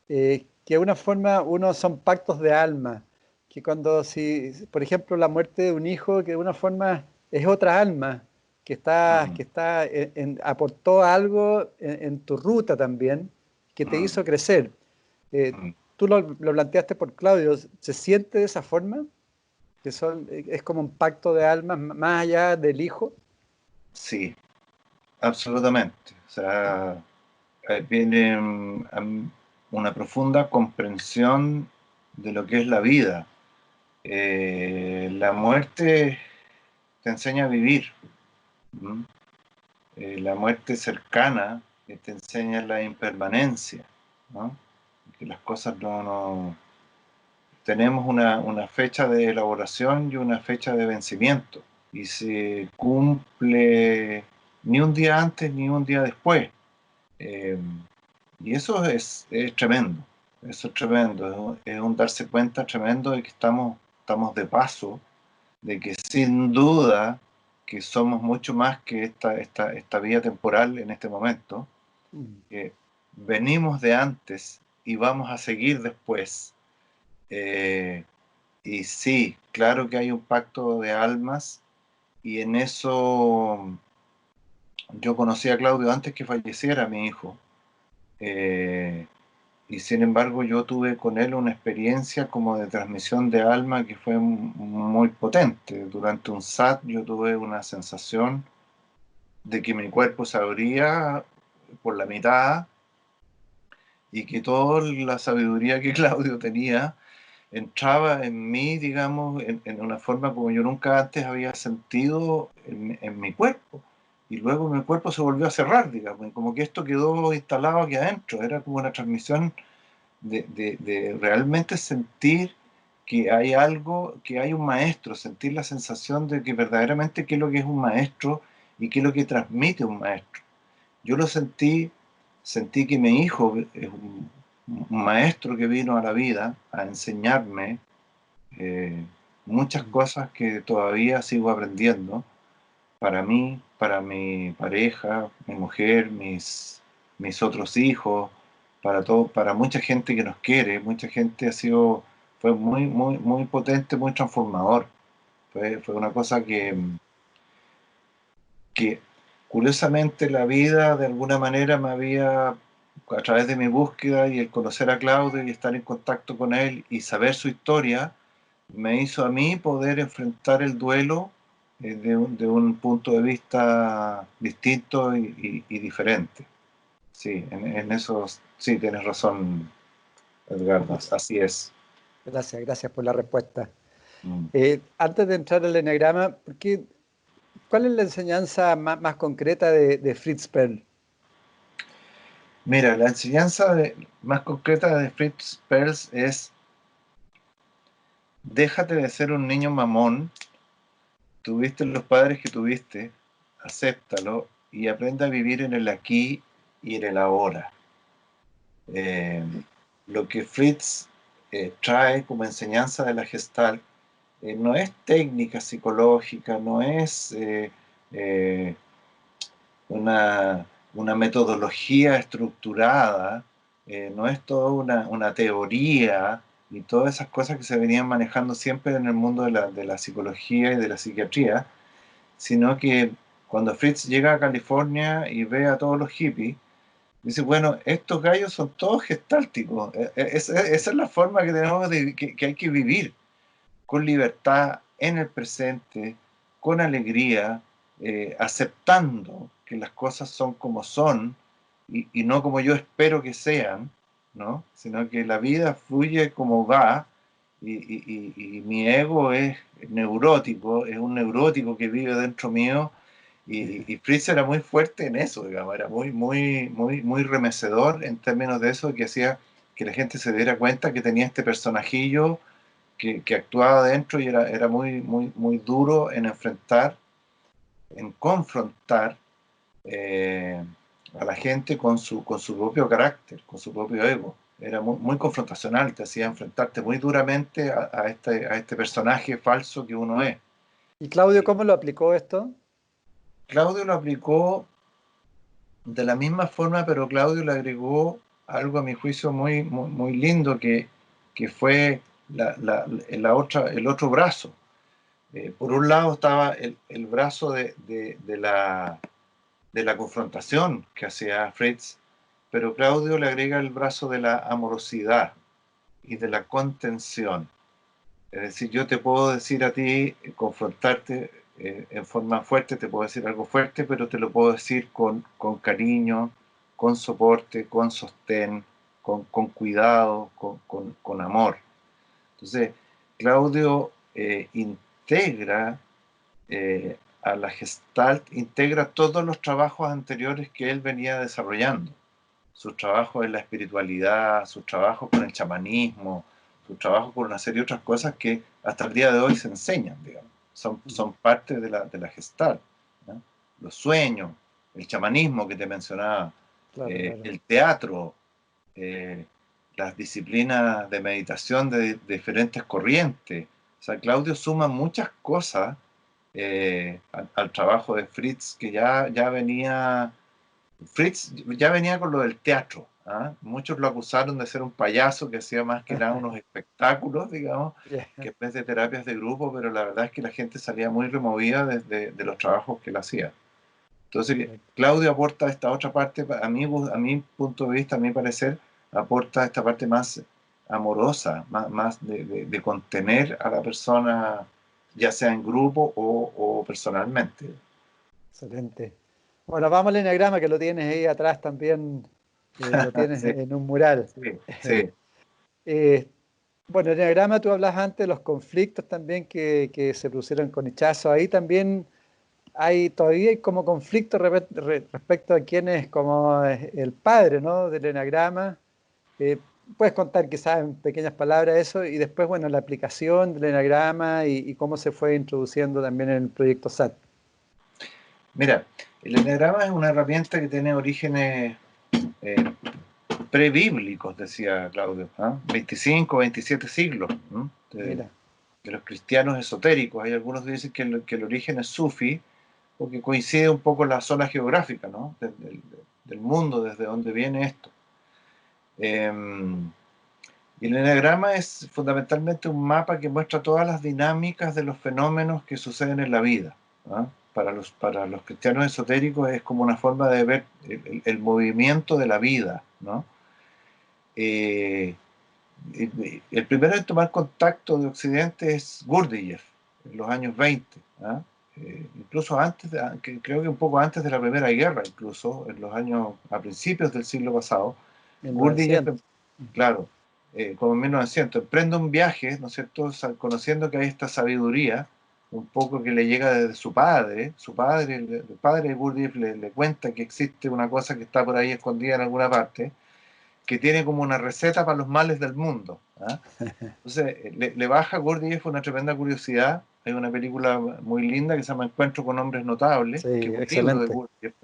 que de una forma son pactos de alma, que cuando, por ejemplo, la muerte de un hijo, que de una forma es otra alma, que aportó algo en tu ruta también, que te hizo crecer. Tú lo planteaste por Claudio, ¿se siente de esa forma? Que es como un pacto de almas más allá del hijo. Sí, absolutamente. O sea, viene una profunda comprensión de lo que es la vida. La muerte te enseña a vivir. La muerte cercana te enseña la impermanencia, ¿no? Que las cosas no tenemos una fecha de elaboración y una fecha de vencimiento, y se cumple ni un día antes ni un día después. Y eso es tremendo, eso es tremendo, es un darse cuenta tremendo de que estamos de paso, de que sin duda que somos mucho más que esta vida temporal en este momento, que venimos de antes y vamos a seguir después. Y sí, claro que hay un pacto de almas, y en eso yo conocí a Claudio antes que falleciera mi hijo. Y sin embargo yo tuve con él una experiencia como de transmisión de alma que fue muy potente. Durante un SAT yo tuve una sensación de que mi cuerpo se abría por la mitad y que toda la sabiduría que Claudio tenía entraba en mí, digamos, en una forma como yo nunca antes había sentido en mi cuerpo. Y luego mi cuerpo se volvió a cerrar, digamos, y como que esto quedó instalado aquí adentro. Era como una transmisión de realmente sentir que hay algo, que hay un maestro, sentir la sensación de que verdaderamente qué es lo que es un maestro y qué es lo que transmite un maestro. Yo lo sentí que mi hijo es un maestro que vino a la vida a enseñarme muchas cosas que todavía sigo aprendiendo, para mí, para mi pareja, mi mujer, mis otros hijos, para mucha gente que nos quiere. Mucha gente fue muy potente, muy transformador. Fue una cosa que curiosamente la vida de alguna manera me había, a través de mi búsqueda y el conocer a Claudio y estar en contacto con él y saber su historia, me hizo a mí poder enfrentar el duelo de un punto de vista distinto y diferente. Sí, en eso sí tienes razón, Edgardo, así es. Gracias por la respuesta. Mm. Antes de entrar al eneagrama, ¿cuál es la enseñanza más concreta de Fritz Perls? Mira, la enseñanza más concreta de Fritz Perls es: déjate de ser un niño mamón, tuviste los padres que tuviste, acéptalo y aprende a vivir en el aquí y en el ahora. Lo que Fritz trae como enseñanza de la Gestalt no es técnica psicológica, no es una metodología estructurada, no es toda una teoría y todas esas cosas que se venían manejando siempre en el mundo de la psicología y de la psiquiatría, sino que cuando Fritz llega a California y ve a todos los hippies, dice, bueno, estos gallos son todos gestálticos. Esa es la forma que tenemos que hay que vivir, con libertad, en el presente, con alegría, aceptando que las cosas son como son y no como yo espero que sean, ¿no? Sino que la vida fluye como va y mi ego es neurótico, es un neurótico que vive dentro mío. Y Fritz era muy fuerte en eso, digamos, era muy remecedor en términos de eso, que hacía que la gente se diera cuenta que tenía este personajillo que actuaba adentro y era muy duro en enfrentar, en confrontar a la gente con su propio carácter, con su propio ego. Era muy confrontacional, te hacía enfrentarte muy duramente a este personaje falso que uno es. ¿Y Claudio cómo lo aplicó esto? Claudio lo aplicó de la misma forma, pero Claudio le agregó algo a mi juicio muy lindo, que fue el otro brazo. Por un lado estaba el brazo de la confrontación que hacía Fritz, pero Claudio le agrega el brazo de la amorosidad y de la contención. Es decir, yo te puedo decir a ti, confrontarte en forma fuerte, te puedo decir algo fuerte, pero te lo puedo decir con cariño, con soporte, con sostén, con cuidado, con amor. Entonces, Claudio integra a la Gestalt, integra todos los trabajos anteriores que él venía desarrollando. Sus trabajos en la espiritualidad, sus trabajos con el chamanismo, su trabajo con una serie de otras cosas que hasta el día de hoy se enseñan, digamos. Son parte de la Gestalt, ¿no? Los sueños, el chamanismo que te mencionaba, Claro, claro. el teatro, las disciplinas de meditación de diferentes corrientes. O sea, Claudio suma muchas cosas al trabajo de Fritz, que ya venía. Fritz ya venía con lo del teatro. ¿Ah? Muchos lo acusaron de ser un payaso que hacía más que nada unos espectáculos, digamos, Yeah. que en vez de terapias de grupo, pero la verdad es que la gente salía muy removida de los trabajos que él hacía. Entonces, Claudio aporta esta otra parte, a mi punto de vista, a mi parecer, aporta esta parte más amorosa, más de contener a la persona, ya sea en grupo o personalmente. Excelente. Bueno, vamos al eneagrama, que lo tienes ahí atrás también, lo tienes Sí, en un mural. sí. Bueno, el eneagrama, tú hablas antes de los conflictos también que se producieron con Ichazo. Ahí también todavía hay como conflicto respecto a quién es como el padre, ¿no?, del eneagrama. Puedes contar quizás en pequeñas palabras eso, y después, bueno, la aplicación del eneagrama y cómo se fue introduciendo también en el proyecto SAT. Mira, el eneagrama es una herramienta que tiene orígenes prebíblicos, decía Claudio, 25, 27 siglos, de los cristianos esotéricos. Hay algunos que dicen que el origen es sufi, porque coincide un poco la zona geográfica, ¿no?, del mundo, desde donde viene esto. Y el eneagrama es fundamentalmente un mapa que muestra todas las dinámicas de los fenómenos que suceden en la vida. Para los cristianos esotéricos es como una forma de ver el movimiento de la vida, ¿no? El primero en tomar contacto de Occidente es Gurdjieff, en los años 20, incluso antes, creo que un poco antes de la Primera Guerra, incluso a principios del siglo pasado. Gurdjieff, claro, como en 1900, emprende un viaje, ¿no es cierto?, conociendo que hay esta sabiduría, un poco que le llega desde su padre. El padre de Gurdjieff le cuenta que existe una cosa que está por ahí escondida en alguna parte, que tiene como una receta para los males del mundo. Entonces, le baja a Gurdjieff una tremenda curiosidad. Hay una película muy linda que se llama Encuentro con hombres notables, Sí, que es un excelente. libro de Gurdjieff,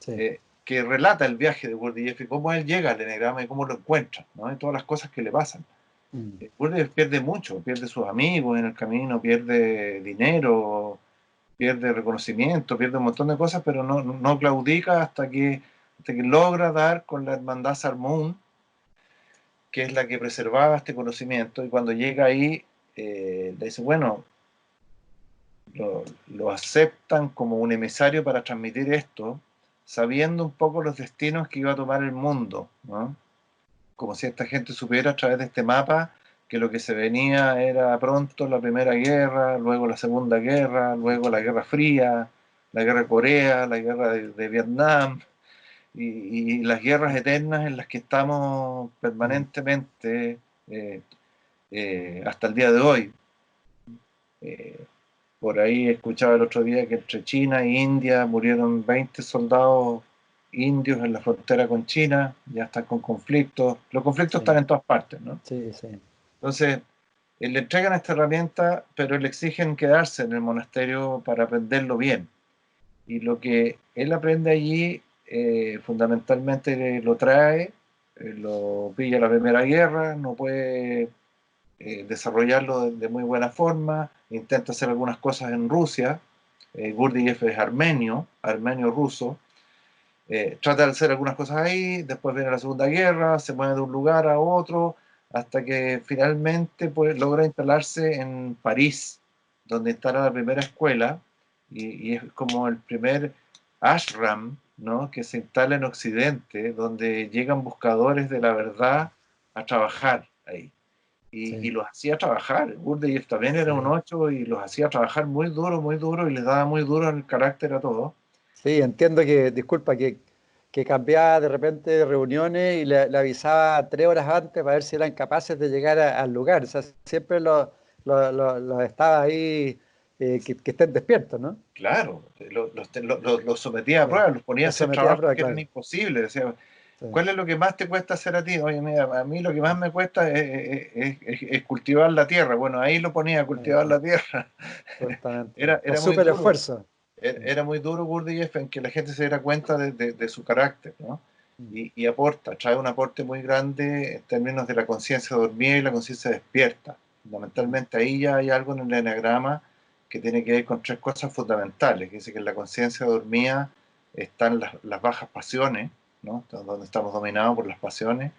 Sí. Que relata el viaje de Gurdjieff y cómo él llega al eneagrama y cómo lo encuentra, ¿no?, y todas las cosas que le pasan. Gurdjieff pierde mucho, pierde sus amigos en el camino, pierde dinero, pierde reconocimiento, pierde un montón de cosas, pero no claudica hasta que logra dar con la hermandad Sarmoun, que es la que preservaba este conocimiento, y cuando llega ahí, le dice, bueno, lo aceptan como un emisario para transmitir esto, sabiendo un poco los destinos que iba a tomar el mundo, ¿no? Como si esta gente supiera a través de este mapa que lo que se venía era pronto la Primera Guerra, luego la Segunda Guerra, luego la Guerra Fría, la Guerra de Corea, la Guerra de Vietnam, y las guerras eternas en las que estamos permanentemente hasta el día de hoy. Por ahí escuchaba el otro día que entre China e India murieron 20 soldados indios en la frontera con China, ya están con conflictos. Los conflictos están en todas partes, ¿no? Sí, sí. Entonces, le entregan esta herramienta, pero le exigen quedarse en el monasterio para aprenderlo bien. Y lo que él aprende allí, fundamentalmente lo trae, lo pilla la Primera Guerra, no puede desarrollarlo de muy buena forma, intenta hacer algunas cosas en Rusia. Gurdjieff es armenio-ruso, trata de hacer algunas cosas ahí, después viene la Segunda Guerra, se mueve de un lugar a otro, hasta que finalmente logra instalarse en París, donde instala la primera escuela, y es como el primer ashram, ¿no?, que se instala en Occidente, donde llegan buscadores de la verdad a trabajar ahí. Y los hacía trabajar. Gurdjieff también era un 8 y los hacía trabajar muy duro, y les daba muy duro el carácter a todos. Sí, entiendo que, disculpa, que cambiaba de repente de reuniones y le avisaba 3 horas antes para ver si eran capaces de llegar al lugar. O sea, siempre los estaba ahí, que estén despiertos, ¿no? Claro, los sometía a prueba, los ponía a hacer trabajos que eran imposibles. Decía, ¿cuál es lo que más te cuesta hacer a ti? Oye, mira, a mí lo que más me cuesta es cultivar la tierra. Bueno, ahí lo ponía a cultivar la tierra. Totalmente. Era Un muy súper duro. esfuerzo. Era muy duro Gurdjieff en que la gente se diera cuenta de su carácter, ¿no? Y aporta, trae un aporte muy grande en términos de la conciencia dormida y la conciencia despierta. Fundamentalmente ahí ya hay algo en el eneagrama que tiene que ver con 3 cosas fundamentales, que dice que en la conciencia dormida están las bajas pasiones, ¿no? Donde estamos dominados por las pasiones,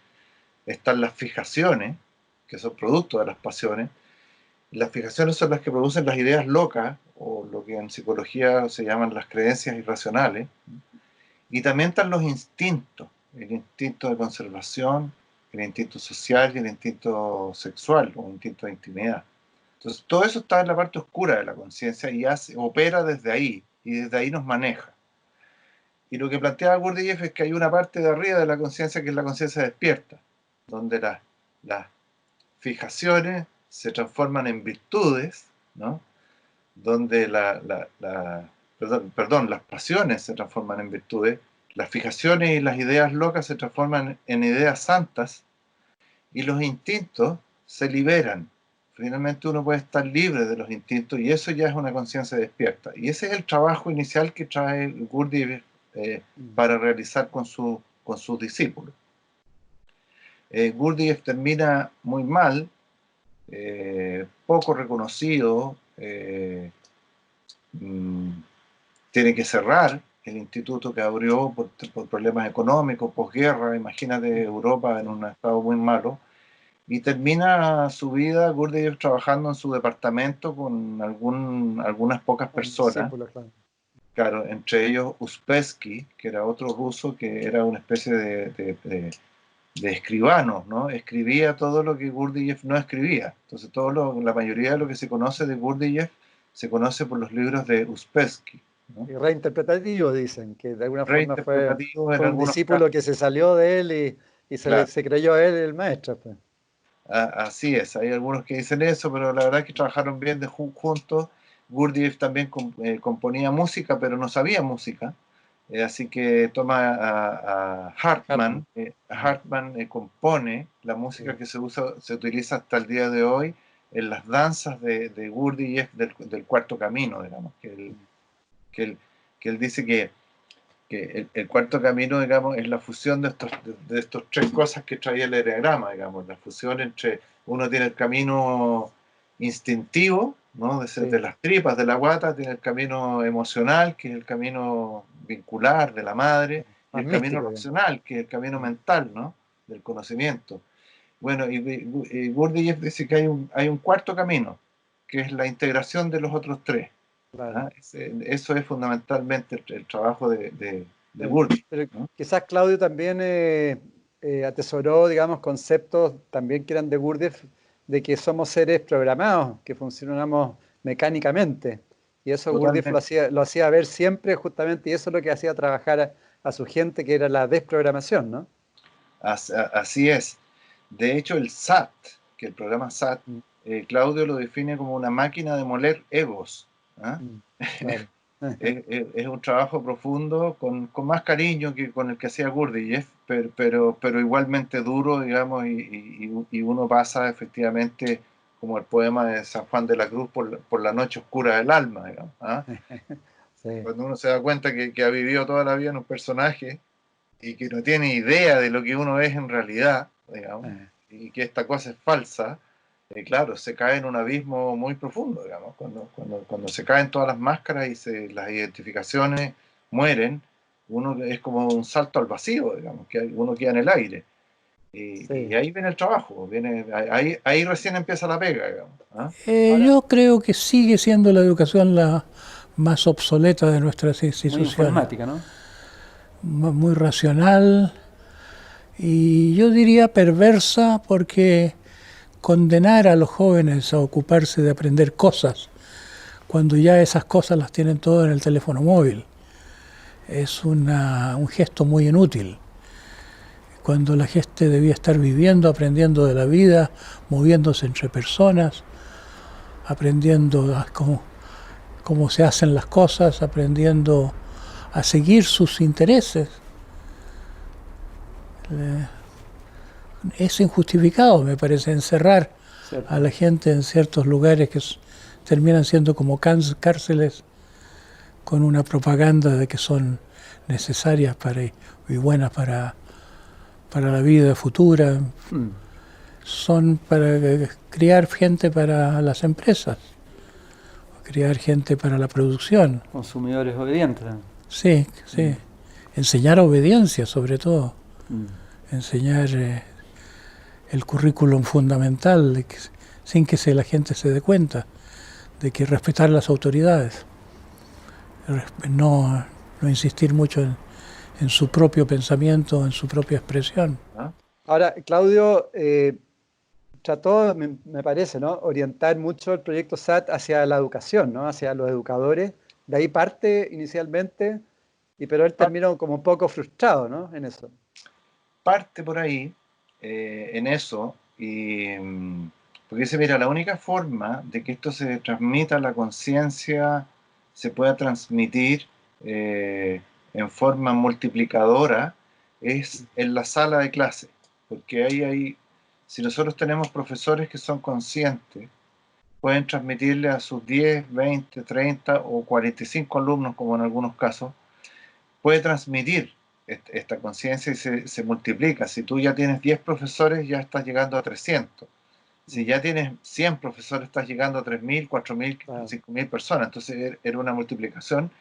están las fijaciones, que son producto de las pasiones. Las fijaciones son las que producen las ideas locas, o lo que en psicología se llaman las creencias irracionales. Y también están los instintos, el instinto de conservación, el instinto social y el instinto sexual, o instinto de intimidad. Entonces, todo eso está en la parte oscura de la conciencia y opera desde ahí, y desde ahí nos maneja. Y lo que planteaba Gurdjieff es que hay una parte de arriba de la conciencia que es la conciencia despierta, donde las fijaciones se transforman en virtudes, ¿no? Donde las pasiones se transforman en virtudes, las fijaciones y las ideas locas se transforman en ideas santas, y los instintos se liberan. Finalmente uno puede estar libre de los instintos, y eso ya es una conciencia despierta. Y ese es el trabajo inicial que trae Gurdjieff para realizar con sus discípulos. Gurdjieff termina muy mal, poco reconocido, tiene que cerrar el instituto que abrió por problemas económicos, posguerra. Imagínate Europa en un estado muy malo, y termina su vida Gurdjieff trabajando en su departamento con algunas pocas personas, claro, entre ellos Uspensky, que era otro ruso que era una especie de escribano, ¿no? Escribía todo lo que Gurdjieff no escribía. Entonces la mayoría de lo que se conoce de Gurdjieff se conoce por los libros de Uspensky, ¿no? Y reinterpretativo, dicen, que de alguna forma fue un discípulo casos que se salió de él y se creyó él el maestro. Pues. Así es, hay algunos que dicen eso, pero la verdad es que trabajaron bien juntos. Gurdjieff también componía música, pero no sabía música. Así que toma a Hartmann. Hartmann compone la música que se utiliza hasta el día de hoy en las danzas de Gurdjieff del Cuarto Camino, digamos, que él dice que el Cuarto Camino, digamos, es la fusión de estos 3 cosas que traía el eneagrama, digamos, la fusión entre, uno tiene el camino instintivo, ¿no? De las tripas, de la guata, tiene el camino emocional, que es el camino vincular de la madre, y el camino racional, que es el camino mental, ¿no? Del conocimiento. Bueno, y Gurdjieff dice que hay un cuarto camino, que es la integración de los otros 3. Claro. ¿Ah? Eso es fundamentalmente el trabajo de Gurdjieff, pero ¿no? Quizás Claudio también atesoró, digamos, conceptos también que eran de Gurdjieff, de que somos seres programados, que funcionamos mecánicamente. Y eso Totalmente. Gurdjieff lo hacía ver siempre, justamente, y eso es lo que hacía trabajar a su gente, que era la desprogramación, ¿no? Así es. De hecho, el SAT, que el programa SAT, Claudio lo define como una máquina de moler egos. ¿Ah? Claro. Es un trabajo profundo, con más cariño que con el que hacía Gurdjieff, pero igualmente duro, digamos, y uno pasa efectivamente, como el poema de San Juan de la Cruz, por la noche oscura del alma, digamos, ¿ah? Sí. Cuando uno se da cuenta que ha vivido toda la vida en un personaje y que no tiene idea de lo que uno es en realidad, digamos, y que esta cosa es falsa, claro, se cae en un abismo muy profundo, digamos, cuando se caen todas las máscaras y las identificaciones mueren, uno es como un salto al vacío, digamos, que uno queda en el aire. Y ahí viene el trabajo, ahí recién empieza la pega, digamos. ¿Ah? Yo creo que sigue siendo la educación la más obsoleta de nuestras instituciones. Muy informática, ¿no? Muy racional, y yo diría perversa, porque condenar a los jóvenes a ocuparse de aprender cosas cuando ya esas cosas las tienen todas en el teléfono móvil es un gesto muy inútil, cuando la gente debía estar viviendo, aprendiendo de la vida, moviéndose entre personas, aprendiendo cómo se hacen las cosas, aprendiendo a seguir sus intereses. Es injustificado, me parece, encerrar a la gente en ciertos lugares que terminan siendo como cárceles con una propaganda de que son necesarias y buenas para la vida futura. Son para criar gente para las empresas, criar gente para la producción. Consumidores obedientes. Sí, sí. Enseñar obediencia, sobre todo. Enseñar el currículum fundamental, sin que la gente se dé cuenta, de que respetar las autoridades. No insistir mucho en su propio pensamiento, en su propia expresión. Ahora, Claudio trató, me parece, ¿no?, orientar mucho el proyecto SAT hacia la educación, ¿no?, hacia los educadores. De ahí parte inicialmente, pero él terminó como un poco frustrado, ¿no?, en eso. Parte por ahí, en eso, porque dice, mira, la única forma de que esto se transmita a la conciencia, se pueda transmitir en forma multiplicadora, es en la sala de clase, porque ahí si nosotros tenemos profesores que son conscientes, pueden transmitirle a sus 10, 20, 30 o 45 alumnos, como en algunos casos, puede transmitir esta conciencia y se multiplica. Si tú ya tienes 10 profesores, ya estás llegando a 300. Si ya tienes 100 profesores, estás llegando a 3.000, 4.000, 5.000 personas. Entonces era una multiplicación.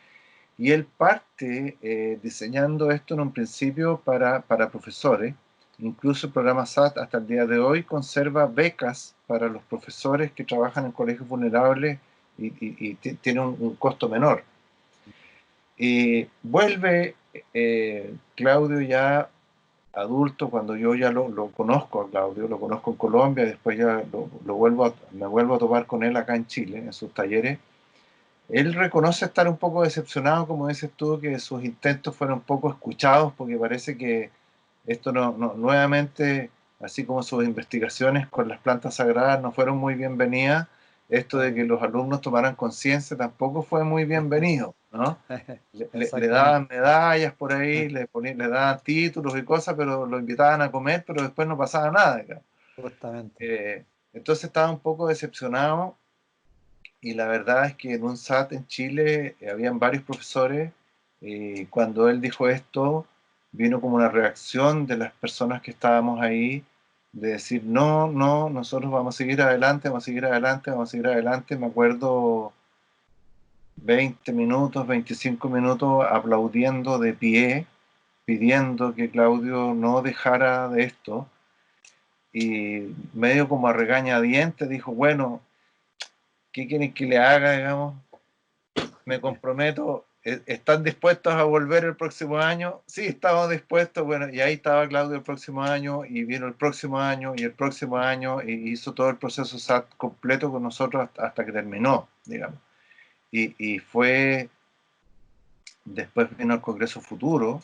Y él parte diseñando esto en un principio para profesores. Incluso el programa SAT hasta el día de hoy conserva becas para los profesores que trabajan en colegios vulnerables y tiene un costo menor. Vuelve Claudio ya adulto, cuando yo ya lo conozco a Claudio, lo conozco en Colombia, después ya me vuelvo a topar con él acá en Chile, en sus talleres. Él reconoce estar un poco decepcionado, como dices tú, que sus intentos fueron poco escuchados, porque parece que esto nuevamente, así como sus investigaciones con las plantas sagradas no fueron muy bienvenidas, esto de que los alumnos tomaran conciencia tampoco fue muy bienvenido, ¿no? Le daban medallas por ahí, le daban títulos y cosas, pero lo invitaban a comer, pero después no pasaba nada, digamos. Justamente. Entonces estaba un poco decepcionado, y la verdad es que en un SAT en Chile habían varios profesores, y cuando él dijo esto, vino como una reacción de las personas que estábamos ahí, de decir, no, nosotros vamos a seguir adelante, vamos a seguir adelante, vamos a seguir adelante. Me acuerdo 20 minutos, 25 minutos aplaudiendo de pie, pidiendo que Claudio no dejara de esto, y medio como a regañadientes dijo, bueno, ¿qué quieren que le haga, digamos? Me comprometo. ¿Están dispuestos a volver el próximo año? Sí, estamos dispuestos. Bueno, y ahí estaba Claudio el próximo año, y vino el próximo año, y el próximo año, y hizo todo el proceso SAT completo con nosotros hasta que terminó, digamos. Y fue, después vino el Congreso Futuro,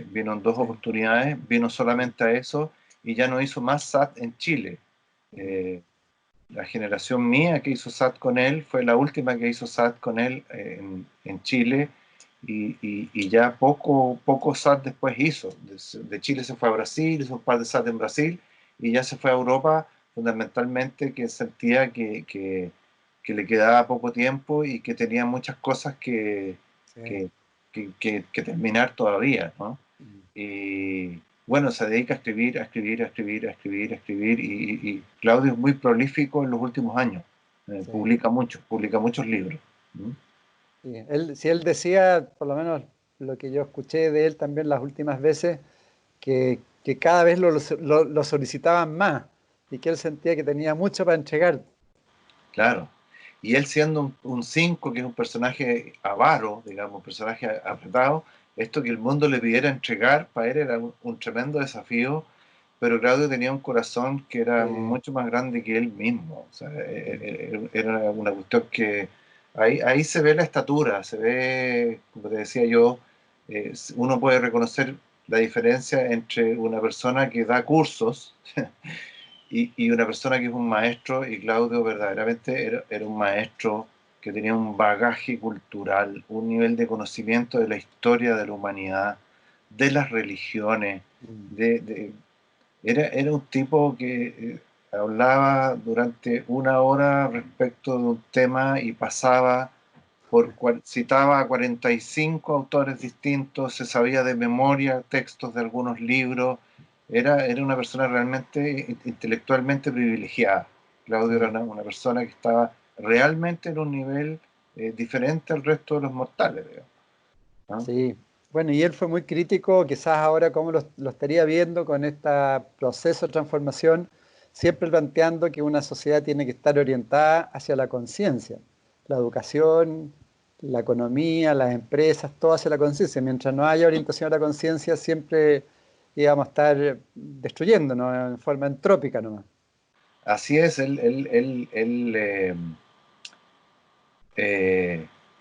vino en 2 oportunidades, vino solamente a eso, y ya no hizo más SAT en Chile. La generación mía que hizo SAT con él fue la última que hizo SAT con él en Chile, y ya poco SAT después hizo. De Chile se fue a Brasil, hizo un par de SAT en Brasil, y ya se fue a Europa, fundamentalmente que sentía que le quedaba poco tiempo y que tenía muchas cosas que terminar todavía, ¿no? Y bueno, se dedica a escribir, y Claudio es muy prolífico en los últimos años. Publica muchos libros. Si él decía, por lo menos lo que yo escuché de él también las últimas veces, que cada vez lo solicitaban más, y que él sentía que tenía mucho para entregar. Claro. Y él siendo un 5, que es un personaje avaro, digamos, un personaje apretado, esto que el mundo le pidiera entregar, para él era un tremendo desafío, pero Claudio tenía un corazón que era mucho más grande que él mismo. O sea, era una cuestión que... Ahí se ve la estatura, se ve, como te decía yo, uno puede reconocer la diferencia entre una persona que da cursos y una persona que es un maestro, y Claudio verdaderamente era un maestro que tenía un bagaje cultural, un nivel de conocimiento de la historia de la humanidad, de las religiones, era un tipo que hablaba durante 1 hora respecto de un tema y pasaba citaba a 45 autores distintos, se sabía de memoria textos de algunos libros, era una persona realmente intelectualmente privilegiada. Claudio era una persona que estaba realmente en un nivel diferente al resto de los mortales, digamos, ¿no? Sí, bueno, y él fue muy crítico, quizás ahora como lo estaría viendo con este proceso de transformación, siempre planteando que una sociedad tiene que estar orientada hacia la conciencia, la educación, la economía, las empresas, todo hacia la conciencia. Mientras no haya orientación a la conciencia, siempre íbamos a estar destruyéndonos en forma entrópica nomás. Así es, él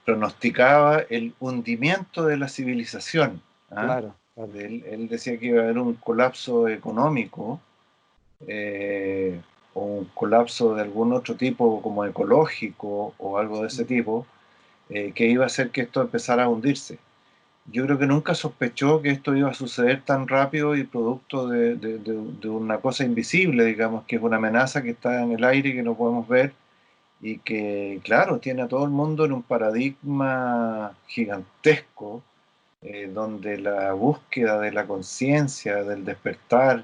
pronosticaba el hundimiento de la civilización, ¿ah? Claro, claro. Él decía que iba a haber un colapso económico, o un colapso de algún otro tipo, como ecológico o algo de ese tipo, que iba a hacer que esto empezara a hundirse. Yo creo que nunca sospechó que esto iba a suceder tan rápido y producto de una cosa invisible, digamos, que es una amenaza que está en el aire y que no podemos ver, y que, claro, tiene a todo el mundo en un paradigma gigantesco, donde la búsqueda de la conciencia, del despertar,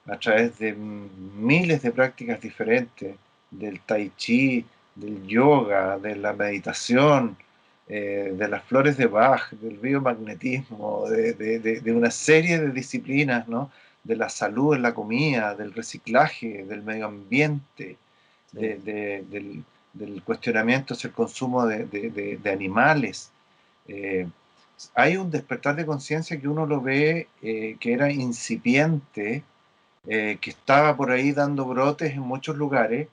a través de miles de prácticas diferentes, del tai chi, del yoga, de la meditación, de las flores de Bach, del biomagnetismo, de una serie de disciplinas, ¿no? De la salud en la comida, del reciclaje, del medio ambiente, del cuestionamiento hacia el consumo de animales. Hay un despertar de conciencia que uno lo ve, que era incipiente, que estaba por ahí dando brotes en muchos lugares,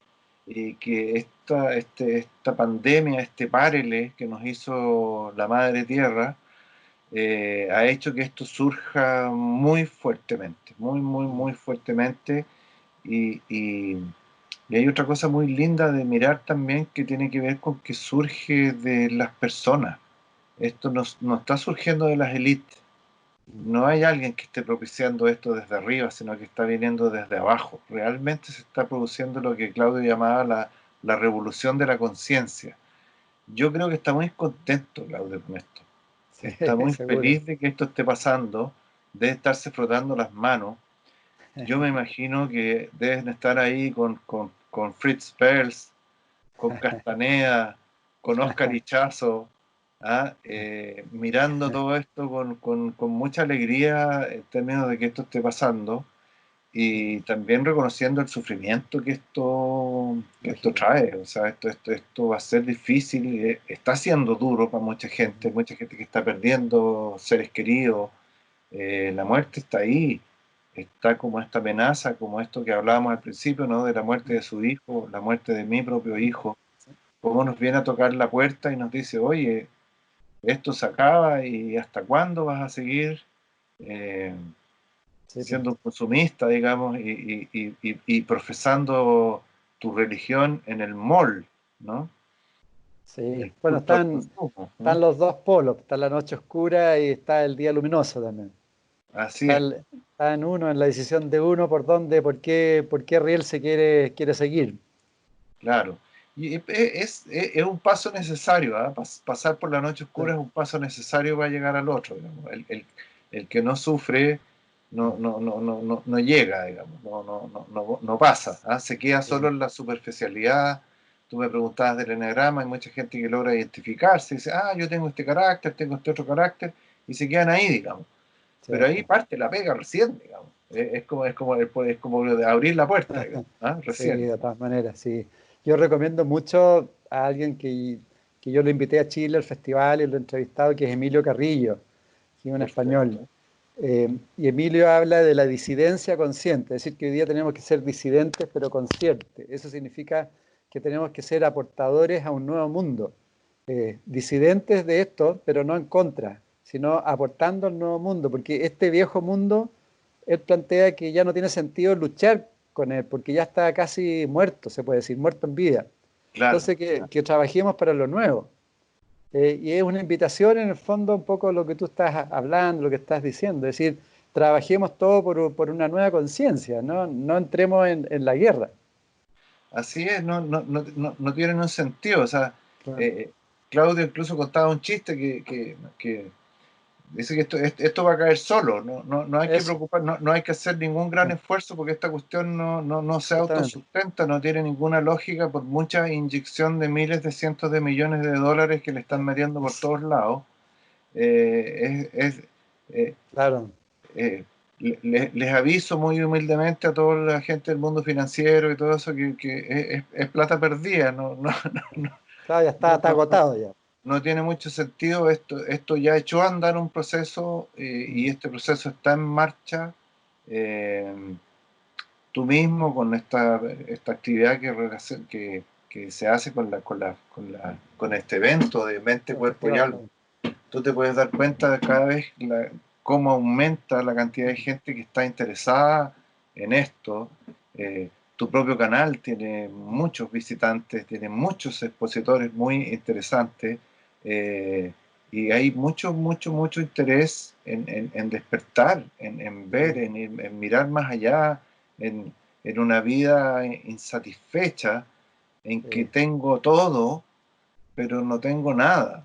que esta pandemia, este párele que nos hizo la Madre Tierra, ha hecho que esto surja muy fuertemente, muy fuertemente, y hay otra cosa muy linda de mirar también que tiene que ver con que surge de las personas. Esto no está surgiendo de las élites. No hay alguien que esté propiciando esto desde arriba, sino que está viniendo desde abajo. Realmente se está produciendo lo que Claudio llamaba la revolución de la conciencia. Yo creo que está muy contento Claudio con esto. Sí, Está muy seguro. feliz de que esto esté pasando, de estarse frotando las manos. Yo me imagino que deben estar ahí con Fritz Perls, con Castaneda, con Oscar Ichazo, ¿ah? Mirando todo esto con mucha alegría en términos de que esto esté pasando, y también reconociendo el sufrimiento que esto trae. O sea, esto va a ser difícil, está siendo duro para mucha gente que está perdiendo seres queridos. La muerte está ahí, está como esta amenaza, como esto que hablábamos al principio, ¿no? De la muerte de su hijo, la muerte de mi propio hijo, cómo nos viene a tocar la puerta y nos dice, oye, esto se acaba y ¿hasta cuándo vas a seguir siendo un consumista, digamos, y profesando tu religión en el mall, ¿no? Sí, bueno, están los dos polos, está la noche oscura y está el día luminoso también. Así es. Está en uno, en la decisión de uno por qué riel se quiere seguir. Claro. Y es un paso necesario, ¿eh? Pasar por la noche oscura es un paso necesario para llegar al otro, digamos. El que no sufre no llega, digamos, no pasa, ¿eh? Se queda solo en la superficialidad. Tú me preguntabas del eneagrama, hay mucha gente que logra identificarse, y dice, yo tengo este carácter, tengo este otro carácter, y se quedan ahí, digamos. Sí. Pero ahí parte la pega recién, digamos. Es como de abrir la puerta, digamos, recién. Sí, de todas maneras, sí. Yo recomiendo mucho a alguien que yo lo invité a Chile al festival y lo he entrevistado, que es Emilio Carrillo, que es un español. Y Emilio habla de la disidencia consciente, es decir, que hoy día tenemos que ser disidentes pero conscientes. Eso significa que tenemos que ser aportadores a un nuevo mundo. Disidentes de esto, pero no en contra, sino aportando al nuevo mundo, porque este viejo mundo, él plantea que ya no tiene sentido luchar con él, porque ya está casi muerto, se puede decir, muerto en vida. Claro. Entonces, que trabajemos para lo nuevo. Y es una invitación, en el fondo, un poco lo que tú estás hablando, lo que estás diciendo, es decir, trabajemos todo por una nueva conciencia, no entremos en la guerra. Así es, no tienen un sentido, o sea, claro. Claudio incluso contaba un chiste que dice que esto va a caer solo, no hay que preocupar, no hay que hacer ningún gran esfuerzo porque esta cuestión no se autosustenta, no tiene ninguna lógica por mucha inyección de miles de cientos de millones de dólares que le están metiendo por todos lados. Claro. Les aviso muy humildemente a toda la gente del mundo financiero y todo eso que es plata perdida, Claro, ya está agotado ya. No tiene mucho sentido. Esto ya echó a andar un proceso y este proceso está en marcha. Tú mismo con esta actividad que se hace con este evento de mente, cuerpo y alma, tú te puedes dar cuenta de cada vez cómo aumenta la cantidad de gente que está interesada en esto. Tu propio canal tiene muchos visitantes, tiene muchos expositores muy interesantes, y hay mucho interés en despertar, en ver, en mirar más allá, en una vida insatisfecha, en que tengo todo, pero no tengo nada.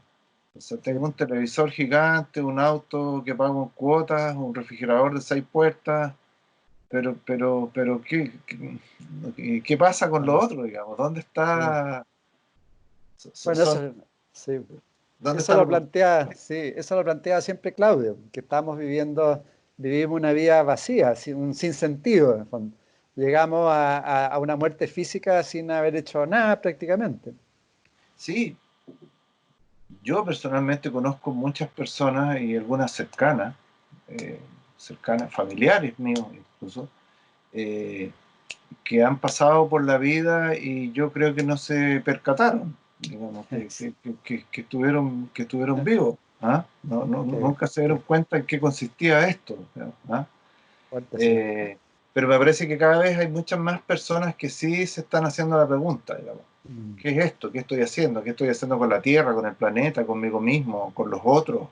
O sea, tengo un televisor gigante, un auto que pago en cuotas, un refrigerador de 6 puertas, pero ¿qué pasa con lo otro, digamos? ¿Dónde está? Bueno, sí. ¿Dónde eso lo plantea siempre Claudio, que vivimos una vida vacía, un sinsentido, en el fondo. Llegamos a una muerte física sin haber hecho nada prácticamente. Sí. Yo personalmente conozco muchas personas y algunas cercanas, familiares míos incluso, que han pasado por la vida y yo creo que no se percataron, digamos, que estuvieron vivos. ¿Ah? Nunca se dieron cuenta en qué consistía esto. ¿Ah? Pero me parece que cada vez hay muchas más personas que sí se están haciendo la pregunta, digamos. ¿Qué es esto? ¿Qué estoy haciendo? ¿Qué estoy haciendo con la Tierra, con el planeta, conmigo mismo, con los otros?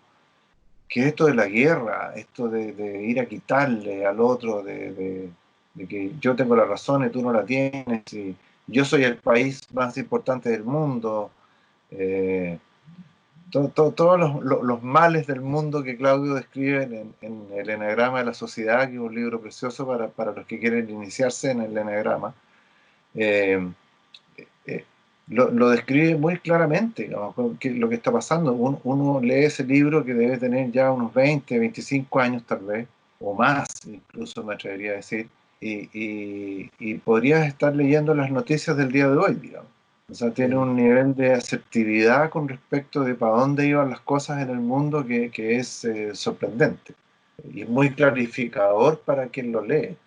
¿Qué es esto de la guerra? Esto de ir a quitarle al otro, de que yo tengo la razón y tú no la tienes, y yo soy el país más importante del mundo. Todos los males del mundo que Claudio describe en el Eneagrama de la Sociedad, que es un libro precioso para los que quieren iniciarse en el Eneagrama. Lo describe muy claramente, digamos, lo que está pasando. Uno lee ese libro que debe tener ya unos 20, 25 años tal vez, o más, incluso me atrevería a decir, y podrías estar leyendo las noticias del día de hoy, digamos. O sea, tiene un nivel de asertividad con respecto de para dónde iban las cosas en el mundo que es sorprendente. Y es muy clarificador para quien lo lee.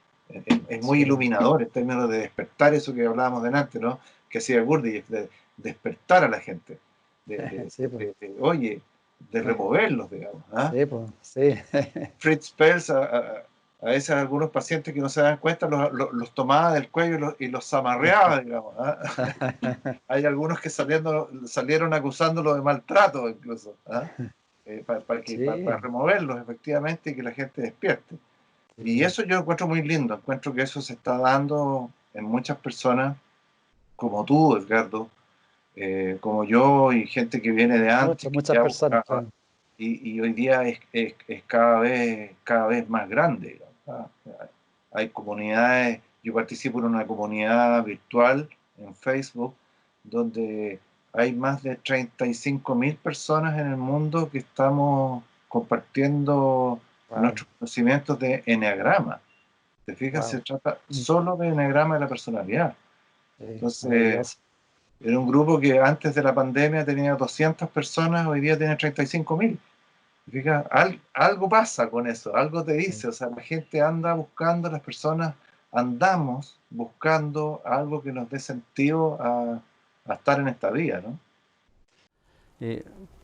Es muy iluminador en términos de despertar eso que hablábamos delante, ¿no? Que hacía Gurdjieff, de despertar a la gente, de removerlos, digamos. ¿Ah? Sí. Fritz Perls, a veces algunos pacientes que no se dan cuenta los tomaba del cuello y los zamarreaba, digamos. ¿Ah? Hay algunos que salieron acusándolo de maltrato incluso, ¿ah? Para removerlos efectivamente y que la gente despierte. Y eso yo encuentro muy lindo, encuentro que eso se está dando en muchas personas, como tú, Edgardo, como yo y gente que viene de antes. Muchas personas. Y hoy día es cada vez más grande. Hay comunidades, yo participo en una comunidad virtual en Facebook, donde hay más de 35.000 personas en el mundo que estamos compartiendo nuestros conocimientos de Eneagrama. ¿Te fijas? Se trata solo de Eneagrama de la personalidad. Entonces, era un grupo que antes de la pandemia tenía 200 personas, hoy día tiene 35.000. Fíjate, algo pasa con eso, algo te dice, o sea, la gente anda buscando, las personas andamos buscando algo que nos dé sentido a estar en esta vida, ¿no?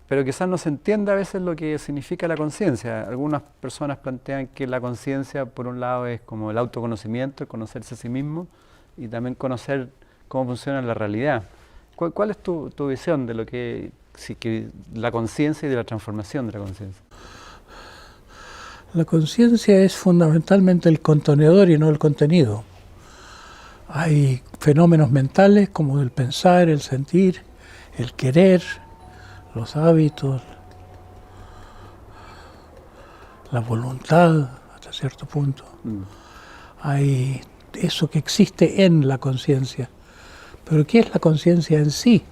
Pero quizás no se entienda a veces lo que significa la conciencia. Algunas personas plantean que la conciencia, por un lado, es como el autoconocimiento, el conocerse a sí mismo, y también conocer cómo funciona la realidad. ¿Cuál es tu visión de lo que la conciencia y de la transformación de la conciencia? La conciencia es fundamentalmente el contenedor y no el contenido. Hay fenómenos mentales como el pensar, el sentir, el querer, los hábitos, la voluntad hasta cierto punto. Hay eso que existe en la conciencia. Pero ¿qué es la conciencia en sí?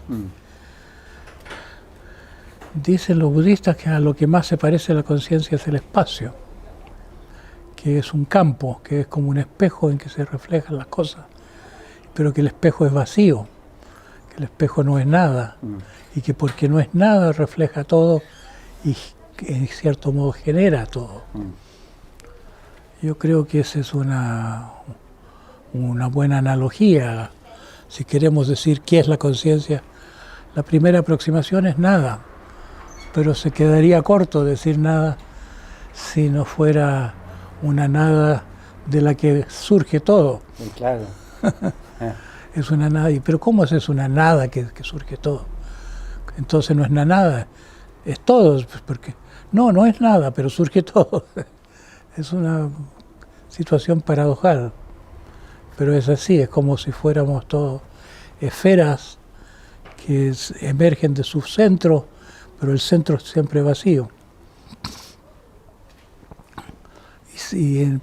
Dicen los budistas que a lo que más se parece a la conciencia es el espacio, que es un campo, que es como un espejo en que se reflejan las cosas, pero que el espejo es vacío, que el espejo no es nada, y que porque no es nada refleja todo y en cierto modo genera todo. Yo creo que esa es una buena analogía. Si queremos decir qué es la conciencia, la primera aproximación es nada, pero se quedaría corto decir nada si no fuera una nada de la que surge todo. Claro. Es una nada, pero ¿cómo es una nada que surge todo? Entonces no es nada, es todo, porque no es nada, pero surge todo. Es una situación paradojal, pero es así, es como si fuéramos todos esferas que emergen de su centro, pero el centro es siempre vacío.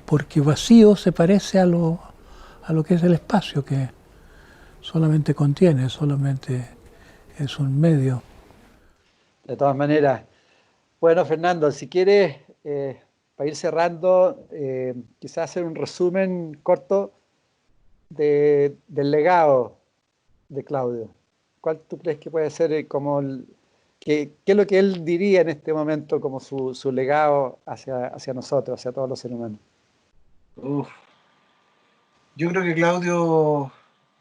Porque vacío se parece a lo que es el espacio, que solamente contiene, solamente es un medio. De todas maneras. Bueno, Fernando, si quieres, para ir cerrando, quizás hacer un resumen corto del legado de Claudio. ¿Cuál tú crees que puede ser qué es lo que él diría en este momento como su legado hacia nosotros, hacia todos los seres humanos? Yo creo que Claudio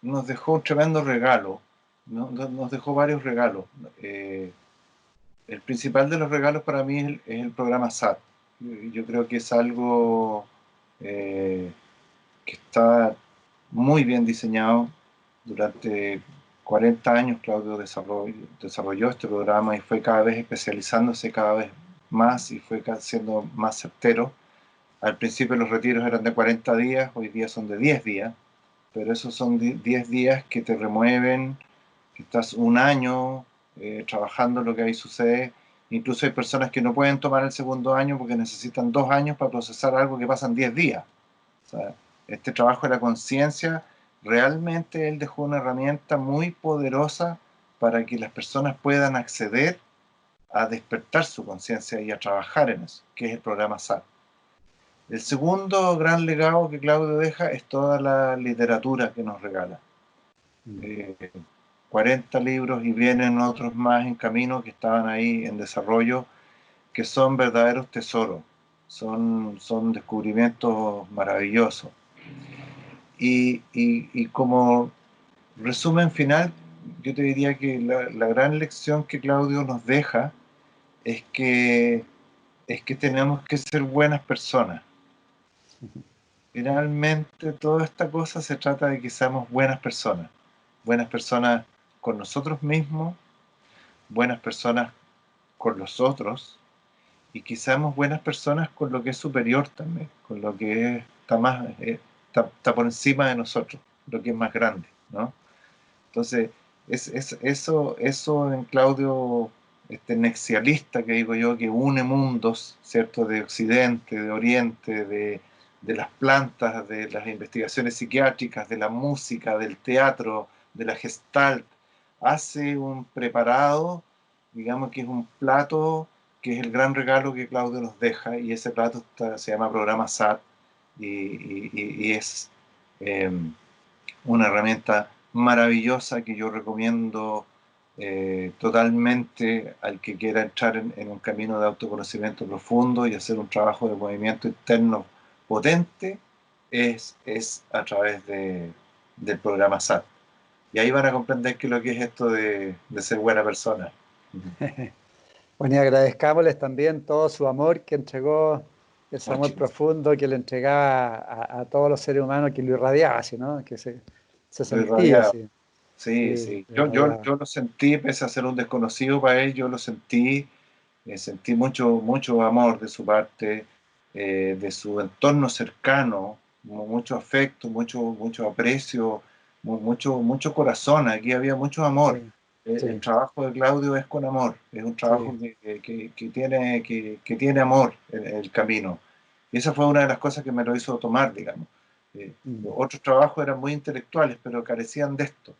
nos dejó un tremendo regalo, ¿no? Nos dejó varios regalos. El principal de los regalos para mí es el programa SAT. Yo creo que es algo que está muy bien diseñado. Durante 40 años Claudio desarrolló este programa y fue cada vez especializándose cada vez más y fue siendo más certero. Al principio los retiros eran de 40 días, hoy día son de 10 días, pero esos son 10 días que te remueven, que estás un año trabajando lo que ahí sucede. Incluso hay personas que no pueden tomar el segundo año porque necesitan 2 años para procesar algo que pasan 10 días. O sea, este trabajo de la conciencia, realmente él dejó una herramienta muy poderosa para que las personas puedan acceder a despertar su conciencia y a trabajar en eso, que es el programa SAT. El segundo gran legado que Claudio deja es toda la literatura que nos regala. 40 libros y vienen otros más en camino que estaban ahí en desarrollo, que son verdaderos tesoros, son descubrimientos maravillosos. Y como resumen final, yo te diría que la gran lección que Claudio nos deja es que tenemos que ser buenas personas. Finalmente toda esta cosa se trata de que seamos buenas personas con nosotros mismos, buenas personas con los otros, y que seamos buenas personas con lo que es superior también, con lo que está por encima de nosotros, lo que es más grande, ¿no? Entonces, eso en Claudio, este nexialista que digo yo, que une mundos, ¿cierto?, de Occidente, de Oriente, de las plantas, de las investigaciones psiquiátricas, de la música, del teatro, de la Gestalt, hace un preparado, digamos que es un plato, que es el gran regalo que Claudio nos deja, y ese plato se llama programa SAT, y es una herramienta maravillosa que yo recomiendo totalmente al que quiera entrar en un camino de autoconocimiento profundo y hacer un trabajo de movimiento interno potente, es a través del programa SAT. Y ahí van a comprender qué es lo que es esto de ser buena persona. Bueno, y agradezcámosles también todo su amor que entregó, ese amor profundo que le entregaba a todos los seres humanos, que lo irradiaba así, ¿no? Que se sentía así. Sí. Yo lo sentí, pese a ser un desconocido para él, yo lo sentí mucho amor de su parte, de su entorno cercano, mucho afecto, mucho aprecio, mucho corazón. Aquí había mucho amor. El trabajo de Claudio es con amor, es un trabajo que tiene amor en el camino. Y esa fue una de las cosas que me lo hizo tomar, digamos. Los otros trabajos eran muy intelectuales, pero carecían de esto,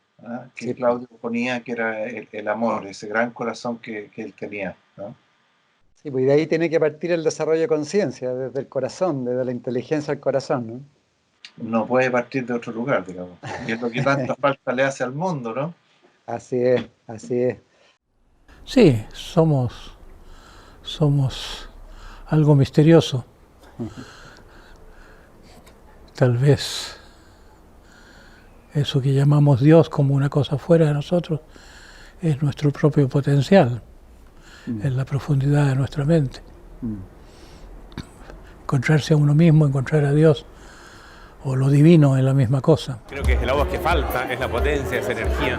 que Claudio ponía, que era el amor, ese gran corazón que él tenía, ¿no? Sí, pues de ahí tiene que partir el desarrollo de conciencia, desde el corazón, desde la inteligencia del corazón, ¿no? No puede partir de otro lugar, digamos. Y es lo que tanta falta le hace al mundo, ¿no? Así es, así es. Sí, somos algo misterioso. Tal vez eso que llamamos Dios como una cosa fuera de nosotros es nuestro propio potencial, en la profundidad de nuestra mente. Encontrarse a uno mismo, encontrar a Dios o lo divino es la misma cosa. Creo que es la voz que falta, es la potencia, esa energía,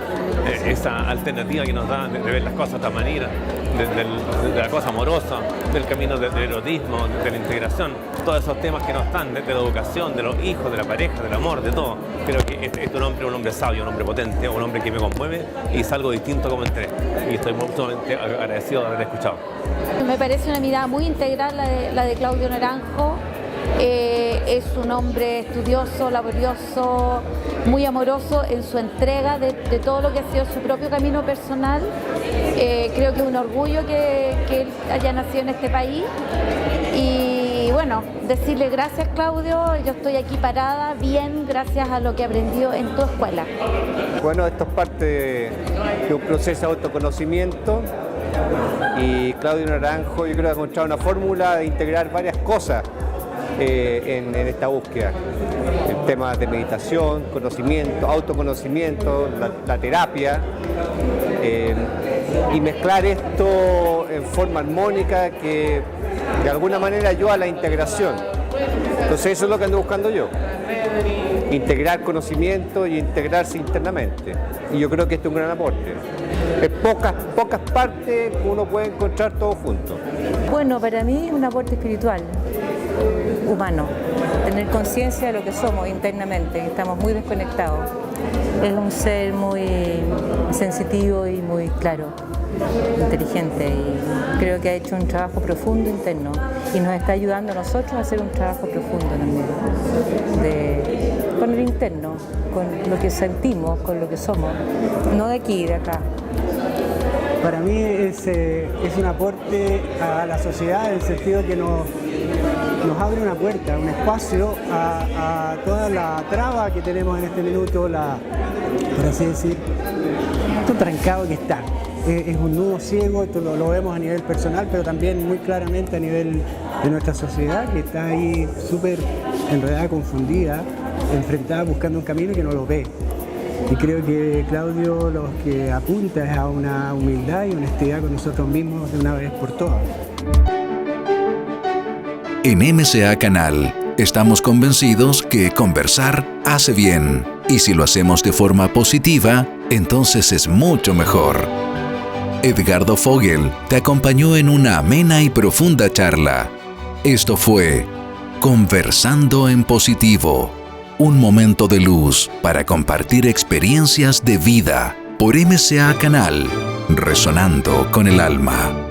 esa alternativa que nos da de ver las cosas de otra manera, de la cosa amorosa, del camino del erotismo, de la integración, todos esos temas que no están, de la educación, de los hijos, de la pareja, del amor, de todo. Creo que este es un hombre sabio, un hombre potente, un hombre que me conmueve y es algo distinto como entré. Y estoy muy agradecido de haber escuchado. Me parece una mirada muy integral la de Claudio Naranjo. Es un hombre estudioso, laborioso, muy amoroso en su entrega de todo lo que ha sido su propio camino personal. Creo que es un orgullo que él haya nacido en este país. Y bueno, decirle gracias, Claudio, yo estoy aquí parada bien gracias a lo que aprendió en tu escuela. Bueno, esto es parte de un proceso de autoconocimiento y Claudio Naranjo yo creo que ha encontrado una fórmula de integrar varias cosas en esta búsqueda. El tema de meditación, conocimiento, autoconocimiento, la terapia, y mezclar esto en forma armónica que de alguna manera ayuda a la integración. Entonces eso es lo que ando buscando yo, integrar conocimiento y integrarse internamente. Y yo creo que este es un gran aporte. En pocas partes uno puede encontrar todo junto. Bueno, para mí es un aporte espiritual, humano, tener conciencia de lo que somos internamente, estamos muy desconectados. Es un ser muy sensitivo y muy claro, inteligente, y creo que ha hecho un trabajo profundo interno y nos está ayudando a nosotros a hacer un trabajo profundo también, con el interno, con lo que sentimos, con lo que somos, no de aquí, de acá. Para mí es un aporte a la sociedad en el sentido que nos abre una puerta, un espacio a toda la traba que tenemos en este minuto, por así decir, esto trancado que está. Es un nudo ciego, esto lo vemos a nivel personal, pero también muy claramente a nivel de nuestra sociedad, que está ahí súper enredada, confundida, enfrentada, buscando un camino que no lo ve. Y creo que Claudio lo que apunta es a una humildad y honestidad con nosotros mismos de una vez por todas. En MCA Canal estamos convencidos que conversar hace bien. Y si lo hacemos de forma positiva, entonces es mucho mejor. Edgardo Fogel te acompañó en una amena y profunda charla. Esto fue Conversando en Positivo. Un momento de luz para compartir experiencias de vida por MCA Canal, resonando con el alma.